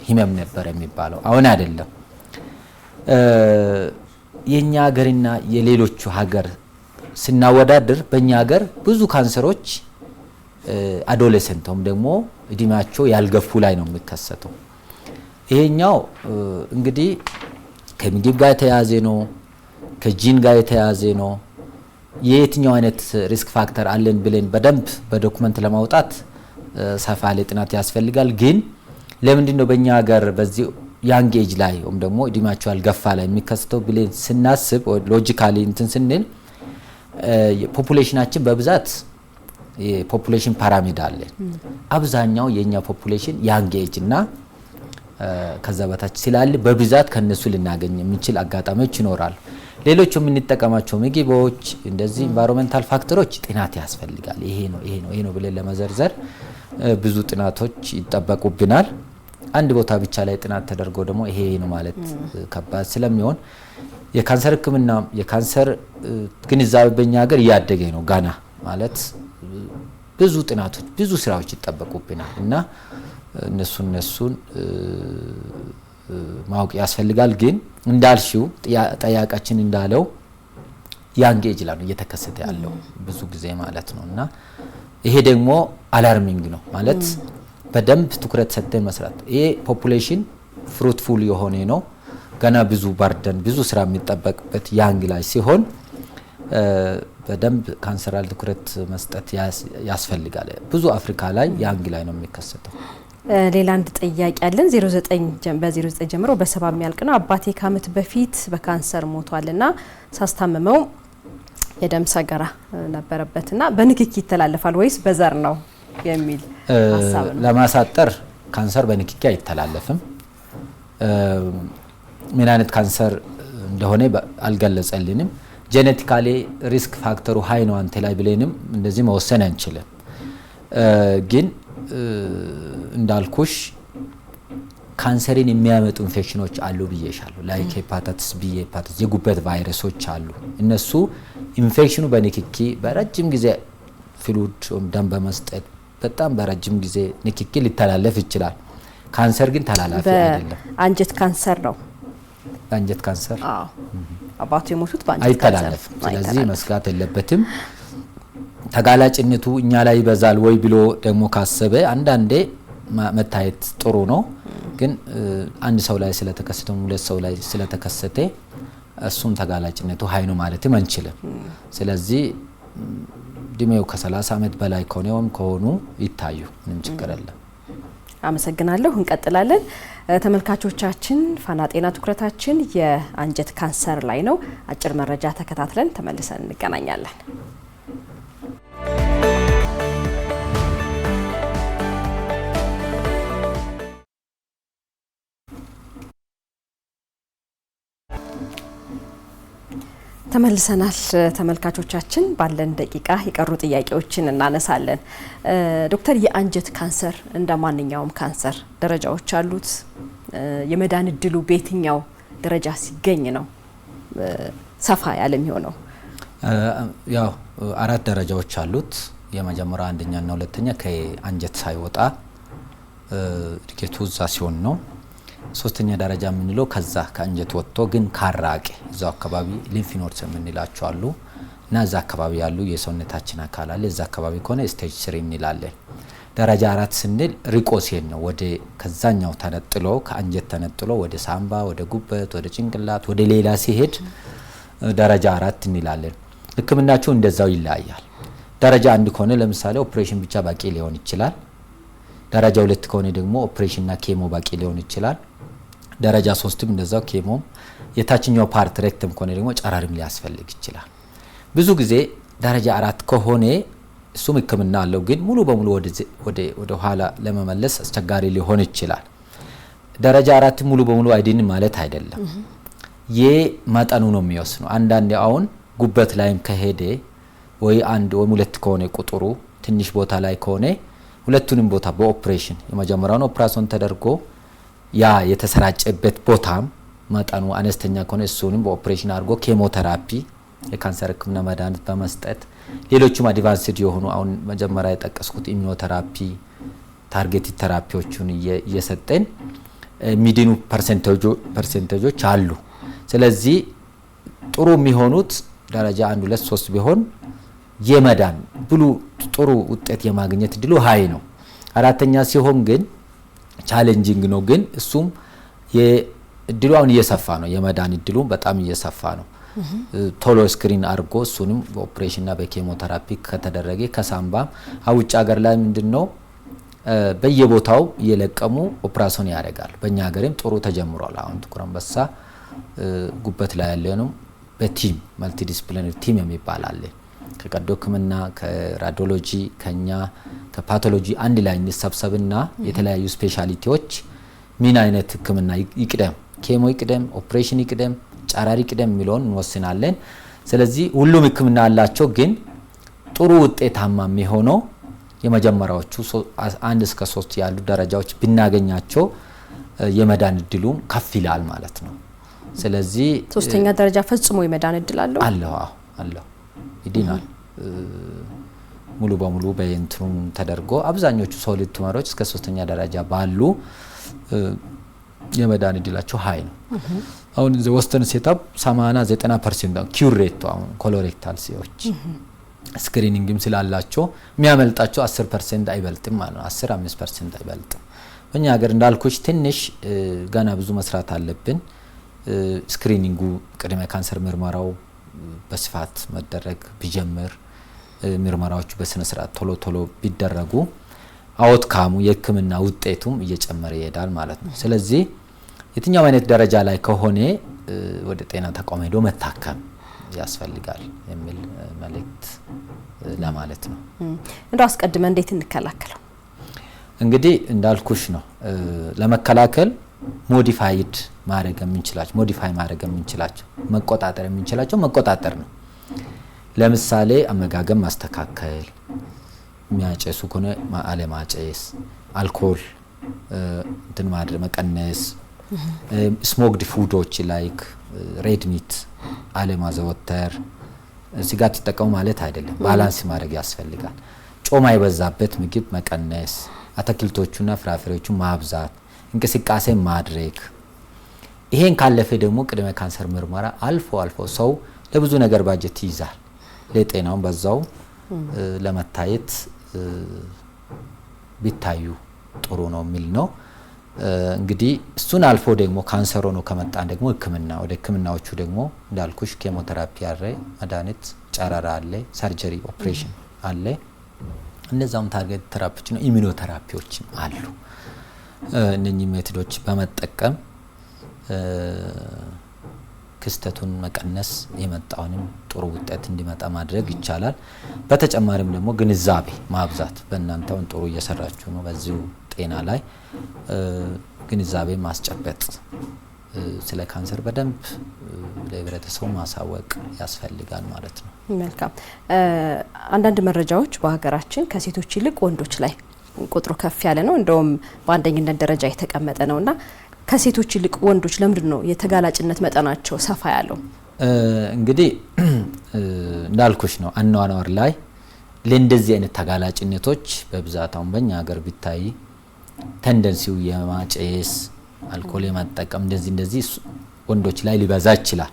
ህመም ነበር የሚባለው፣ አሁን አይደለም። የኛ ሀገርና የሌሎቹ ሀገር ስናወዳድር በእኛ ሀገር ብዙ ካንሰሮች አዶሌሰንት ወይም ደግሞ እድሜያቸው ያልገፉ ላይ ነው የሚከሰተው። ይሄኛው እንግዲህ ከምግብ ጋር የተያያዘ ነው፣ ከጂን ጋር የተያያዘ ነው። የየትኛው አይነት ሪስክ ፋክተር አለን ብለን በደንብ በዶክመንት ለማውጣት ሰፋ ያለ ጥናት ያስፈልጋል። ግን ለምንድን ነው በእኛ ሀገር በዚህ ያንግ ኤጅ ላይ ወይም ደግሞ እድሜያቸው ያልገፋ ላይ የሚከሰተው ብለን ስናስብ ሎጂካሊ እንትን ስንል ፖፑሌሽናችን በብዛት የፖፑሌሽን ፒራሚድ አለ። አብዛኛው የኛ ፖፑሌሽን ያንግ ኤጅ እና ከዛ በታች ስላለ በብዛት ከነሱ ልናገኝ የምንችል አጋጣሚዎች ይኖራሉ። ሌሎች የምንጠቀማቸው ምግቦች እንደዚህ ኢንቫይሮንመንታል ፋክተሮች ጥናት ያስፈልጋል። ይሄ ነው ብለን ለመዘርዘር ብዙ ጥናቶች ይጠበቁብናል። አንድ ቦታ ብቻ ላይ ጥናት ተደርጎ ደግሞ ይሄ ነው ማለት ከባድ ስለሚሆን የካንሰር ሕክምና የካንሰር ግንዛቤ በእኛ ሀገር እያደገ ነው ጋና ማለት ብዙ ጥናቶች ብዙ ስራዎች ይጠበቁብናል እና እነሱን ማወቅ ያስፈልጋል። ግን እንዳልሽው ጠያቃችን እንዳለው ያንግ ኤጅ ላይ ነው እየተከሰተ ያለው ብዙ ጊዜ ማለት ነው እና ይሄ ደግሞ አላርሚንግ ነው ማለት በደንብ ትኩረት ሰጥተን መስራት። ይሄ ፖፑሌሽን ፍሩትፉል የሆነ ነው ገና ብዙ ባርደን ብዙ ስራ የሚጠበቅበት ያንግ ላይ ሲሆን በደንብ ካንሰራል ትኩረት መስጠት ያስፈልጋል። ብዙ አፍሪካ ላይ ያንግ ላይ ነው የሚከሰተው። ሌላ አንድ ጥያቄ አለን። 09 ጀምሮ በ70 የሚያልቅ ነው። አባቴ ከዓመት በፊት በካንሰር ሞቷልና ሳስታምመው የደም ሰገራ ነበረበትና በንክኪ ይተላለፋል ወይስ በዘር ነው የሚል ሐሳብ ነው። ለማሳጠር ካንሰር በንክኪ አይተላለፍም። ምን አይነት ካንሰር እንደሆነ አልገለጸልንም። ጄኔቲካሊ ሪስክ ፋክተሩ ሃይ ነው አንተ ላይ ብለንም እንደዚህ መወሰን አንችልም። ግን እንዳልኩሽ ካንሰርን የሚያመጡ ኢንፌክሽኖች አሉ ብዬሻለሁ። ላይክ ሄፓታይተስ ቢ፣ ሄፓታይተስ የጉበት ቫይረሶች አሉ። እነሱ ኢንፌክሽኑ በንክኪ በረጅም ጊዜ ፍሉድ ደም በመስጠት በጣም በረጅም ጊዜ ንክኪ ሊተላለፍ ይችላል። ካንሰር ግን ተላላፊ አይደለም። አንጀት ካንሰር ነው። አንጀት ካንሰር አባቱ የሞቱት በአንጀት ካንሰር አይተላለፍም። ስለዚህ መስጋት የለበትም። ተጋላጭነቱ እኛ ላይ ይበዛል ወይ ብሎ ደግሞ ካሰበ አንዳንዴ መታየት ጥሩ ነው። ግን አንድ ሰው ላይ ስለተከሰተ ሁለት ሰው ላይ ስለተከሰተ እሱም ተጋላጭነቱ ሃይ ነው ማለትም አንችልም። ስለዚህ እድሜው ከ30 ዓመት በላይ ከሆኑ ይታዩ ምንም ችግር የለም። አመሰግናለሁ። እንቀጥላለን። ተመልካቾቻችን ፋና ጤና ትኩረታችን የአንጀት ካንሰር ላይ ነው። አጭር መረጃ ተከታትለን ተመልሰን እንገናኛለን። ተመልሰናል። ተመልካቾቻችን ባለን ደቂቃ የቀሩ ጥያቄዎችን እናነሳለን። ዶክተር የአንጀት ካንሰር እንደ ማንኛውም ካንሰር ደረጃዎች አሉት። የመዳን እድሉ በየትኛው ደረጃ ሲገኝ ነው ሰፋ ያለ የሚሆነው? ያው 4 ደረጃዎች አሉት። የመጀመሪያው አንደኛና ሁለተኛ ከአንጀት ሳይወጣ እድገቱ እዛ ሲሆን ነው። ሶስተኛ ደረጃ የምንለው ከዛ ከአንጀት ወጥቶ ግን ካራቀ እዛው አካባቢ ሊምፍ ኖድስ የምንላቸው አሉ እና እዛ አካባቢ ያሉ የሰውነታችን አካል አለ። እዛ አካባቢ ከሆነ ስቴጅ 3 እንላለን። ደረጃ 4 ስንል ሪቆ ሲሄድ ነው ወደ ከዛኛው ተነጥሎ ከአንጀት ተነጥሎ ወደ ሳምባ፣ ወደ ጉበት፣ ወደ ጭንቅላት፣ ወደ ሌላ ሲሄድ ደረጃ 4 እንላለን። ሕክምናቸው እንደዛው ይለያያል። ደረጃ 1 ከሆነ ለምሳሌ ኦፕሬሽን ብቻ በቂ ሊሆን ይችላል። ደረጃ 2 ከሆነ ደግሞ ኦፕሬሽንና ኬሞ በቂ ሊሆን ይችላል። ደረጃ 3ም እንደዛው ኬሞም፣ የታችኛው ፓርት ሬክተም ከሆነ ደግሞ ጨራርም ሊያስፈልግ ይችላል። ብዙ ጊዜ ደረጃ 4 ከሆነ እሱም ህክምና አለው፣ ግን ሙሉ በሙሉ ወደ ኋላ ለመመለስ አስቸጋሪ ሊሆን ይችላል። ደረጃ 4 ሙሉ በሙሉ አይድንም ማለት አይደለም። የመጠኑ ነው የሚወስነው። አንዳንዴ አሁን ጉበት ላይም ከሄደ ወይ አንድ ወይ ሁለት ከሆነ ቁጥሩ ትንሽ ቦታ ላይ ከሆነ ሁለቱንም ቦታ በኦፕሬሽን የመጀመሪያውን ኦፕራሲዮን ተደርጎ ያ የተሰራጨበት ቦታም መጠኑ አነስተኛ ከሆነ እሱንም በኦፕሬሽን አድርጎ ኬሞቴራፒ የካንሰር ህክምና መድኃኒት በመስጠት ሌሎችም አድቫንስድ የሆኑ አሁን መጀመሪያ የጠቀስኩት ኢሚኖቴራፒ ታርጌት ቴራፒዎችን እየሰጠን ሚድኑ ፐርሰንቴጆች አሉ። ስለዚህ ጥሩ የሚሆኑት ደረጃ 1 2 3 ቢሆን የመዳን ብሉ ጥሩ ውጤት የማግኘት እድሉ ሃይ ነው። አራተኛ ሲሆን ግን ቻሌንጂንግ ነው። ግን እሱም የእድሉ አሁን እየሰፋ ነው። የመዳን እድሉ በጣም እየሰፋ ነው። ቶሎ ስክሪን አድርጎ እሱንም በኦፕሬሽንና በኬሞቴራፒ ከተደረገ ከሳምባ ውጭ ሀገር ላይ ምንድነው በየቦታው እየለቀሙ ኦፕራሲዮን ያደርጋል። በእኛ ሀገርም ጥሩ ተጀምሯል። አሁን ጥቁር አንበሳ ጉበት ላይ ያለነው በቲም መልቲ ዲስፕሊነሪ ቲም የሚባል አለ። ከቀዶ ህክምና ከራዲዮሎጂ ከኛ ከፓቶሎጂ አንድ ላይ እንሰብሰብና የተለያዩ ስፔሻሊቲዎች ምን አይነት ህክምና ይቅደም፣ ኬሞ ይቅደም፣ ኦፕሬሽን ይቅደም፣ ጨራሪ ይቅደም የሚለውን እንወስናለን። ስለዚህ ሁሉም ህክምና አላቸው። ግን ጥሩ ውጤታማ የሚሆነው የመጀመሪያዎቹ 1 እስከ 3 ያሉ ደረጃዎች ብናገኛቸው የመዳን እድሉም ከፍ ይላል ማለት ነው። ስለዚህ 3ኛ ደረጃ ፈጽሞ የመዳን እድል አለው አለው ይድናል ሙሉ በሙሉ በእንትኑ ተደርጎ አብዛኞቹ ሶሊድ ቱመሮች እስከ 3ኛ ደረጃ ባሉ የመዳን እድላቸው ሃይ ነው። አሁን ዘወስተን ሴታፕ 80-90% ነው ኪውር ሬት። አሁን ኮሎሬክታል ሲዎች ስክሪኒንግም ስላላቸው የሚያመልጣቸው 10% አይበልጥም ማለት ነው። 10-5% አይበልጥም። በእኛ ሀገር እንዳልኩሽ ትንሽ ገና ብዙ መስራት አለብን። ስክሪኒንጉ ቅድመ ካንሰር ምርመራው በስፋት መደረግ ቢጀምር ምርመራዎቹ በስነ ስርዓት ቶሎ ቢደረጉ አውትካሙ የህክምና ውጤቱም እየጨመረ ይሄዳል ማለት ነው። ስለዚህ የትኛው አይነት ደረጃ ላይ ከሆነ ወደ ጤና ተቋም ሄዶ መታከም ያስፈልጋል የሚል መልእክት ለማለት ነው። እንደው አስቀድመን እንዴት እንከላከለው? እንግዲህ እንዳልኩሽ ነው ለመከላከል ሞዲፋይ ማድረግ የምንችላቸው መቆጣጠር ነው። ለምሳሌ አመጋገብ ማስተካከል፣ የሚያጨሱ ከሆነ አለማጨስ፣ አልኮል እንትን ማድረግ መቀነስ፣ ስሞክድ ፉዶች ላይክ ሬድ ሚት አለማዘወተር። ስጋ ተጠቀሙ ማለት አይደለም፣ ባላንስ ማድረግ ያስፈልጋል። ጮማ የበዛበት ምግብ መቀነስ፣ አትክልቶቹና ፍራፍሬዎቹን ማብዛት፣ እንቅስቃሴ ማድረግ። ይሄን ካለፈ ደግሞ ቅድመ ካንሰር ምርመራ አልፎ ሰው ለብዙ ነገር ባጀት ይይዛል። ለጤናው በዛው ለመታየት ቢታዩ ጥሩ ነው የሚል ነው። እንግዲህ እሱን አልፎ ደግሞ ካንሰር ሆኖ ከመጣን ደግሞ ወደ ህክምናዎቹ ደግሞ እንዳልኩሽ ኬሞቴራፒ አለ፣ መድኃኒት፣ ጨረራ አለ፣ ሰርጀሪ ኦፕሬሽን አለ። እነዛም ታርጌት ቴራፒዎች ነው። ኢሚኖቴራፒዎችም አሉ። እነኚህ ሜቶዶች በመጠቀም ክስተቱን መቀነስ የመጣውንም ጥሩ ውጤት እንዲመጣ ማድረግ ይቻላል። በተጨማሪም ደግሞ ግንዛቤ ማብዛት በእናንተውን ጥሩ እየሰራችሁ ነው። በዚሁ ጤና ላይ ግንዛቤ ማስጨበጥ፣ ስለ ካንሰር በደንብ ለህብረተሰቡ ማሳወቅ ያስፈልጋል ማለት ነው። መልካም። አንዳንድ መረጃዎች በሀገራችን ከሴቶች ይልቅ ወንዶች ላይ ቁጥሩ ከፍ ያለ ነው፣ እንደውም በአንደኝነት ደረጃ የተቀመጠ ነውና ከሴቶች ይልቅ ወንዶች ለምንድን ነው የተጋላጭነት መጠናቸው ሰፋ ያለው? እንግዲህ እንዳልኩሽ ነው አኗኗር ላይ ለእንደዚህ አይነት ተጋላጭነቶች በብዛት አሁን በእኛ ሀገር ቢታይ ቴንደንሲው የማጨስ አልኮል የማጠቀም እንደዚህ ወንዶች ላይ ሊበዛ ይችላል።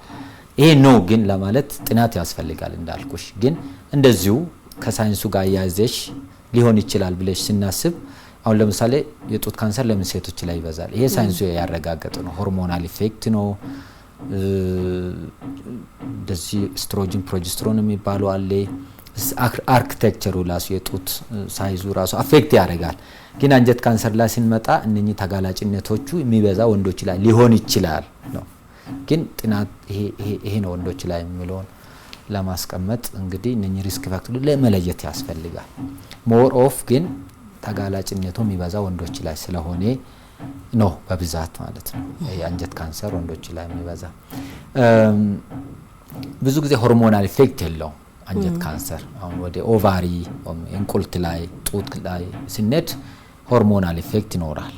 ይሄ ነው ግን ለማለት ጥናት ያስፈልጋል። እንዳልኩሽ ግን እንደዚሁ ከሳይንሱ ጋር ያያዘሽ ሊሆን ይችላል ብለሽ ስናስብ አሁን ለምሳሌ የጡት ካንሰር ለምን ሴቶች ላይ ይበዛል? ይሄ ሳይንሱ ያረጋገጠ ነው። ሆርሞናል ኢፌክት ነው። እንደዚህ ስትሮጅን ፕሮጀስትሮን የሚባለው አለ። አርኪቴክቸሩ ራሱ የጡት ሳይዙ ራሱ አፌክት ያደርጋል። ግን አንጀት ካንሰር ላይ ስንመጣ እነኚህ ተጋላጭነቶቹ የሚበዛ ወንዶች ላይ ሊሆን ይችላል ነው። ግን ጥናት ይሄ ነው ወንዶች ላይ የሚለውን ለማስቀመጥ እንግዲህ እነኚህ ሪስክ ፋክተር ለመለየት ያስፈልጋል። ሞር ኦፍ ግን ተጋላጭነቱ የሚበዛ ወንዶች ላይ ስለሆነ ነው በብዛት ማለት ነው። የአንጀት ካንሰር ወንዶች ላይ የሚበዛ ብዙ ጊዜ ሆርሞናል ኢፌክት የለውም አንጀት ካንሰር። አሁን ወደ ኦቫሪ እንቁልት ላይ ጡት ላይ ስንሄድ ሆርሞናል ኢፌክት ይኖራል።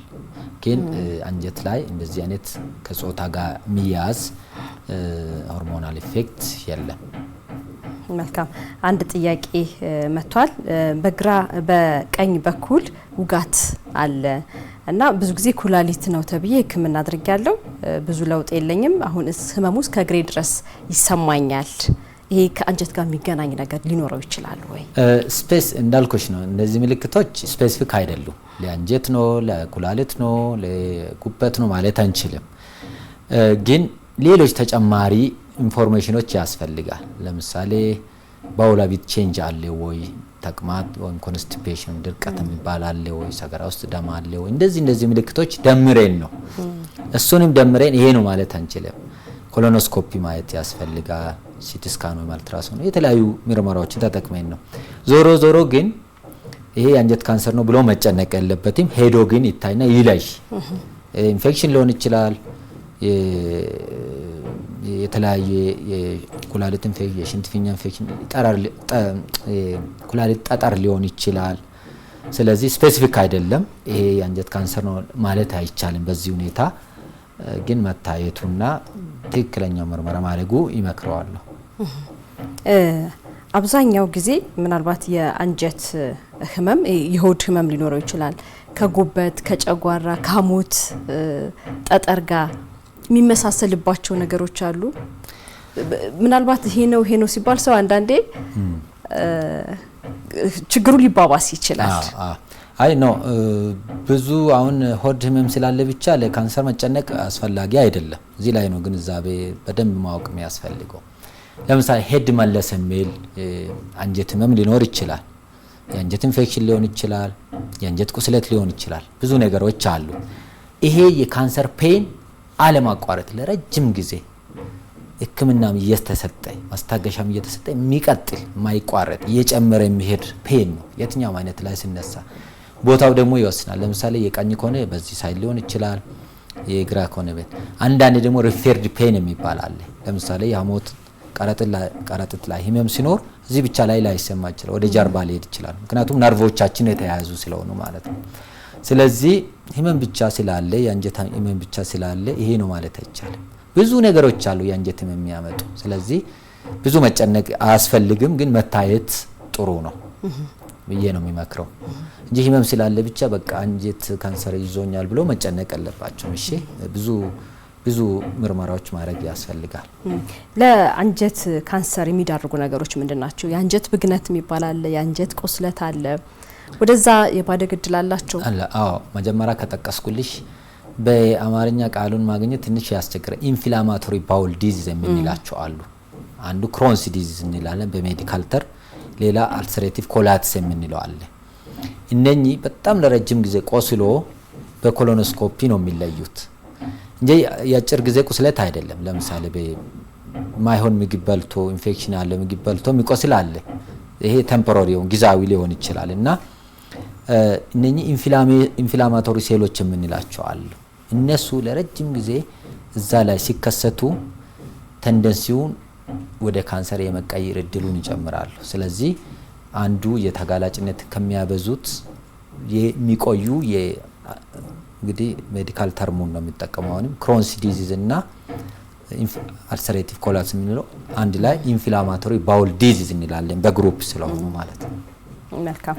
ግን አንጀት ላይ እንደዚህ አይነት ከጾታ ጋር የሚያዝ ሆርሞናል ኢፌክት የለም። መልካም። አንድ ጥያቄ መጥቷል። በቀኝ በኩል ውጋት አለ እና ብዙ ጊዜ ኩላሊት ነው ተብዬ ሕክምና አድርጌያለሁ። ብዙ ለውጥ የለኝም። አሁን ህመሙ እስከ እግሬ ድረስ ይሰማኛል። ይሄ ከአንጀት ጋር የሚገናኝ ነገር ሊኖረው ይችላል ወይ? ስፔስ እንዳልኩሽ ነው። እነዚህ ምልክቶች ስፔሲፊክ አይደሉም። ለአንጀት ነው፣ ለኩላሊት ነው፣ ለጉበት ነው ማለት አንችልም። ግን ሌሎች ተጨማሪ ኢንፎርሜሽኖች ያስፈልጋል። ለምሳሌ ባውል ሃቢት ቼንጅ አለ ወይ፣ ተቅማጥ ወይም ኮንስቲፔሽን ድርቀት የሚባል አለ ወይ፣ ሰገራ ውስጥ ደም አለ ወይ፣ እንደዚህ ምልክቶች ደምረን ነው። እሱንም ደምረን ይሄ ነው ማለት አንችልም። ኮሎኖስኮፒ ማየት ያስፈልጋል። ሲቲ ስካን ወይ አልትራሳውንድ የተለያዩ ምርመራዎችን ተጠቅመን ነው። ዞሮ ግን ይሄ የአንጀት ካንሰር ነው ብሎ መጨነቅ የለበትም። ሄዶ ግን ይታይና ይለይ። ኢንፌክሽን ሊሆን ይችላል፣ የተለያየ የኩላሊት ኢንፌክሽን፣ የሽንት ፊኛ ኢንፌክሽን፣ ኩላሊት ጠጠር ሊሆን ይችላል። ስለዚህ ስፔሲፊክ አይደለም። ይሄ የአንጀት ካንሰር ነው ማለት አይቻልም። በዚህ ሁኔታ ግን መታየቱና ትክክለኛው ምርመራ ማድረጉ ይመክረዋል። አብዛኛው ጊዜ ምናልባት የአንጀት ህመም የሆድ ህመም ሊኖረው ይችላል። ከጉበት፣ ከጨጓራ፣ ከሐሞት ጠጠር ጋር የሚመሳሰልባቸው ነገሮች አሉ። ምናልባት ይሄ ነው ሲባል ሰው አንዳንዴ ችግሩ ሊባባስ ይችላል። አይ ነው ብዙ አሁን ሆድ ህመም ስላለ ብቻ ለካንሰር መጨነቅ አስፈላጊ አይደለም። እዚህ ላይ ነው ግንዛቤ በደንብ ማወቅ የሚያስፈልገው። ለምሳሌ ሄድ መለስ የሚል አንጀት ህመም ሊኖር ይችላል። የአንጀት ኢንፌክሽን ሊሆን ይችላል፣ የአንጀት ቁስለት ሊሆን ይችላል። ብዙ ነገሮች አሉ። ይሄ የካንሰር ፔን አለማቋረጥ ለረጅም ጊዜ ህክምናም እየተሰጠ ማስታገሻም እየተሰጠ የሚቀጥል የማይቋረጥ እየጨመረ የሚሄድ ፔን ነው። የትኛውም አይነት ላይ ሲነሳ ቦታው ደግሞ ይወስናል። ለምሳሌ የቀኝ ከሆነ በዚህ ሳይድ ሊሆን ይችላል፣ የግራ ከሆነ አንዳንድ ደግሞ ሪፌርድ ፔን የሚባል አለ። ለምሳሌ የሐሞት ቀረጥት ላይ ህመም ሲኖር እዚህ ብቻ ላይ ላይሰማ ይችላል፣ ወደ ጀርባ ሊሄድ ይችላል። ምክንያቱም ነርቮቻችን የተያያዙ ስለሆኑ ማለት ነው። ስለዚህ ህመም ብቻ ስላለ የአንጀት ህመም ብቻ ስላለ ይሄ ነው ማለት አይቻልም። ብዙ ነገሮች አሉ የአንጀት ህመም የሚያመጡ። ስለዚህ ብዙ መጨነቅ አያስፈልግም፣ ግን መታየት ጥሩ ነው ብዬ ነው የሚመክረው እንጂ ህመም ስላለ ብቻ በቃ አንጀት ካንሰር ይዞኛል ብሎ መጨነቅ አለባቸው። እሺ ብዙ ምርመራዎች ማድረግ ያስፈልጋል። ለአንጀት ካንሰር የሚዳርጉ ነገሮች ምንድናቸው? የአንጀት ብግነት የሚባል አለ፣ የአንጀት ቁስለት አለ። ወደዛ የማደግ እድል አላቸው? አዎ መጀመሪያ ከጠቀስኩልሽ በአማርኛ ቃሉን ማግኘት ትንሽ ያስቸግራል። ኢንፍላማቶሪ ባውል ዲዚዝ የምንላቸው አሉ። አንዱ ክሮንስ ዲዚዝ እንላለን በሜዲካል ተር፣ ሌላ አልሰሬቲቭ ኮላይቲስ የምንለው አለ። እነኚህ በጣም ለረጅም ጊዜ ቆስሎ በኮሎኖስኮፒ ነው የሚለዩት እንጂ የአጭር ጊዜ ቁስለት አይደለም። ለምሳሌ በማይሆን ምግብ በልቶ ኢንፌክሽን ያለ ምግብ በልቶ የሚቆስል አለ። ይሄ ቴምፖራሪ ጊዜያዊ ሊሆን ይችላል እና እነኚህ ኢንፍላማቶሪ ሴሎች የምንላቸው አሉ። እነሱ ለረጅም ጊዜ እዛ ላይ ሲከሰቱ ቴንደንሲውን ወደ ካንሰር የመቀየር እድሉን ይጨምራሉ። ስለዚህ አንዱ የተጋላጭነት ከሚያበዙት የሚቆዩ እንግዲህ ሜዲካል ተርሙን ነው የሚጠቀመው አሁንም ክሮንስ ዲዚዝ እና አልሰሬቲቭ ኮላይቲስ የምንለው አንድ ላይ ኢንፍላማቶሪ ባውል ዲዚዝ እንላለን በግሩፕ ስለሆኑ ማለት ነው። መልካም።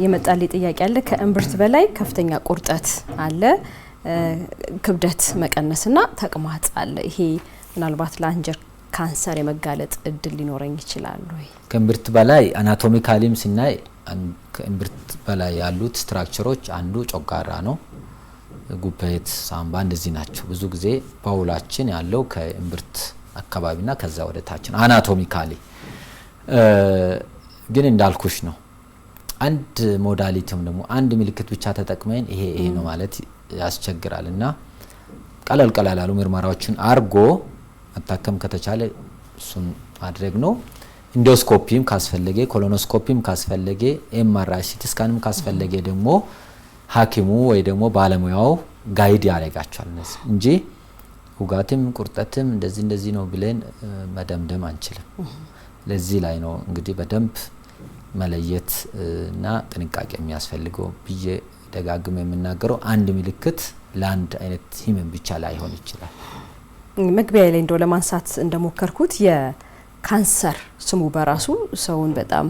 የመጣልኝ ጥያቄ አለ። ከእምብርት በላይ ከፍተኛ ቁርጠት አለ፣ ክብደት መቀነስና ተቅማጥ አለ። ይሄ ምናልባት ለአንጀት ካንሰር የመጋለጥ እድል ሊኖረኝ ይችላል ወይ? ከእምብርት በላይ አናቶሚካሊም ስናይ ከእምብርት በላይ ያሉት ስትራክቸሮች አንዱ ጮጋራ ነው፣ ጉበት፣ ሳምባ እንደዚህ ናቸው። ብዙ ጊዜ ባውላችን ያለው ከእምብርት አካባቢና ከዛ ወደ ታች ነው አናቶሚካሊ። ግን እንዳልኩሽ ነው አንድ ሞዳሊቲም ደግሞ አንድ ምልክት ብቻ ተጠቅመን ይሄ ነው ማለት ያስቸግራል እና ቀላል ያሉ ምርመራዎችን አርጎ መታከም ከተቻለ እሱን ማድረግ ነው። ኢንዶስኮፒም ካስፈለገ፣ ኮሎኖስኮፒም ካስፈለገ፣ ኤምአርአይ ሲቲ ስካንም ካስፈለገ ደግሞ ሐኪሙ ወይ ደግሞ ባለሙያው ጋይድ ያደርጋቸዋል እንጂ ውጋትም ቁርጠትም እንደዚህ ነው ብለን መደምደም አንችልም። ለዚህ ላይ ነው እንግዲህ በደንብ መለየት እና ጥንቃቄ የሚያስፈልገው ብዬ ደጋግሜ የምናገረው። አንድ ምልክት ለአንድ አይነት ህመም ብቻ ላይሆን ይችላል። መግቢያ ላይ እንደው ለማንሳት እንደሞከርኩት የካንሰር ስሙ በራሱ ሰውን በጣም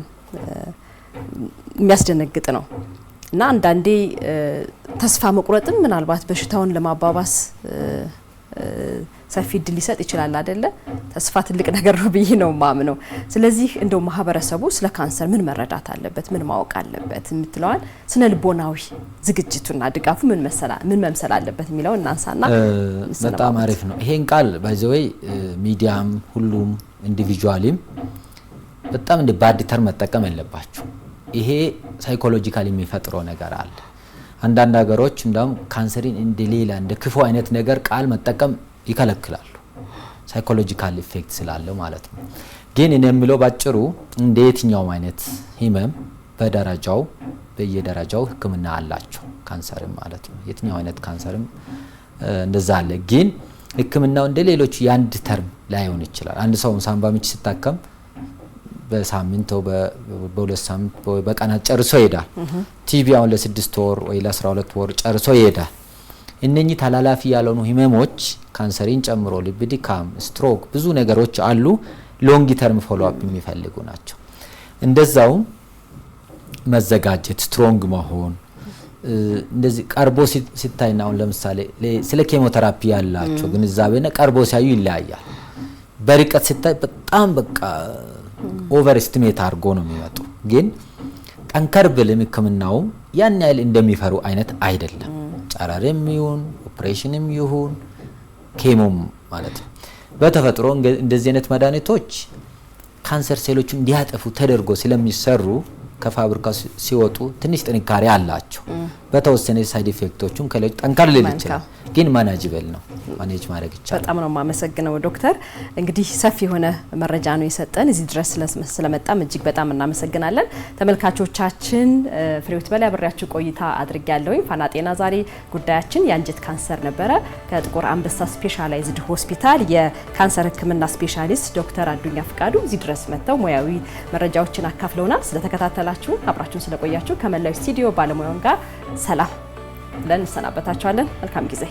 የሚያስደነግጥ ነው እና አንዳንዴ ተስፋ መቁረጥም ምናልባት በሽታውን ለማባባስ ሰፊ እድል ሊሰጥ ይችላል አይደለ? ተስፋ ትልቅ ነገር ነው ብዬ ነው ማምነው። ስለዚህ እንደው ማህበረሰቡ ስለ ካንሰር ምን መረዳት አለበት፣ ምን ማወቅ አለበት የምትለዋል ስነ ልቦናዊ ዝግጅቱና ድጋፉ ምን መምሰል አለበት የሚለው እናንሳና። በጣም አሪፍ ነው። ይሄን ቃል ባይዘወይ ሚዲያም ሁሉም ኢንዲቪጁዋሊም በጣም እንደ ባድ ተርም መጠቀም የለባችሁ። ይሄ ሳይኮሎጂካሊ የሚፈጥረው ነገር አለ። አንዳንድ ሀገሮች እንደውም ካንሰርን እንደ ሌላ እንደ ክፉ አይነት ነገር ቃል መጠቀም ይከለክላሉ። ሳይኮሎጂካል ኢፌክት ስላለው ማለት ነው። ግን እኔ የምለው ባጭሩ እንደ የትኛውም አይነት ህመም በደረጃው በየደረጃው ህክምና አላቸው። ካንሰርም ማለት ነው የትኛው አይነት ካንሰርም እንደዛ አለ። ግን ህክምናው እንደ ሌሎች የአንድ ተርም ላይሆን ይችላል። አንድ ሰው ሳምባ ምች ሲታከም በሳምንት ወይ በሁለት ሳምንት ወይ በቀናት ጨርሶ ይሄዳል። ቲቪ አሁን ለ6 ወር ወይ ለ12 ወር ጨርሶ ይሄዳል። እነኚህ ተላላፊ ያልሆኑ ህመሞች ካንሰርን ጨምሮ ልብ ድካም፣ ስትሮክ ብዙ ነገሮች አሉ ሎንግ ተርም ፎሎ አፕ የሚፈልጉ ናቸው። እንደዛውም መዘጋጀት፣ ስትሮንግ መሆን እንደዚህ ቀርቦ ሲታይና አሁን ለምሳሌ ስለ ኬሞቴራፒ ያላቸው ግንዛቤና ቀርቦ ሲያዩ ይለያያል። በርቀት ሲታይ በጣም በቃ ኦቨር ኤስቲሜት አድርጎ ነው የሚመጡ። ግን ጠንከር ብልም ህክምናው ያን ያህል እንደሚፈሩ አይነት አይደለም። ጨረርም ይሁን ኦፕሬሽንም ይሁን ኬሞም ማለት ነው። በተፈጥሮ እንደዚህ አይነት መድኃኒቶች ካንሰር ሴሎችን እንዲያጠፉ ተደርጎ ስለሚሰሩ ከፋብሪካ ሲወጡ ትንሽ ጥንካሬ አላቸው። በተወሰነ ሳይድ ኢፌክቶቹም ከሌሎች ጠንከር ሊል ይችላል፣ ግን ማኔጅብል ነው፣ ማኔጅ ማድረግ ይቻላል። በጣም ነው የማመሰግነው ዶክተር። እንግዲህ ሰፊ የሆነ መረጃ ነው የሰጠን። እዚህ ድረስ ስለመጣም እጅግ በጣም እናመሰግናለን። ተመልካቾቻችን ፍሬህይወት በላይ አብሬያችሁ ቆይታ አድርጌያለሁኝ። ፋና ጤና ዛሬ ጉዳያችን የአንጀት ካንሰር ነበረ። ከጥቁር አንበሳ ስፔሻላይዝድ ሆስፒታል የካንሰር ህክምና ስፔሻሊስት ዶክተር አዱኛ ፍቃዱ እዚህ ድረስ መጥተው ሙያዊ መረጃዎችን አካፍለውናል። ስለተከታተላችሁ አብራችሁን ስለቆያችሁ ከመላው ስቱዲዮ ባለሙያውን ጋር ሰላም ብለን እንሰናበታችኋለን። መልካም ጊዜ።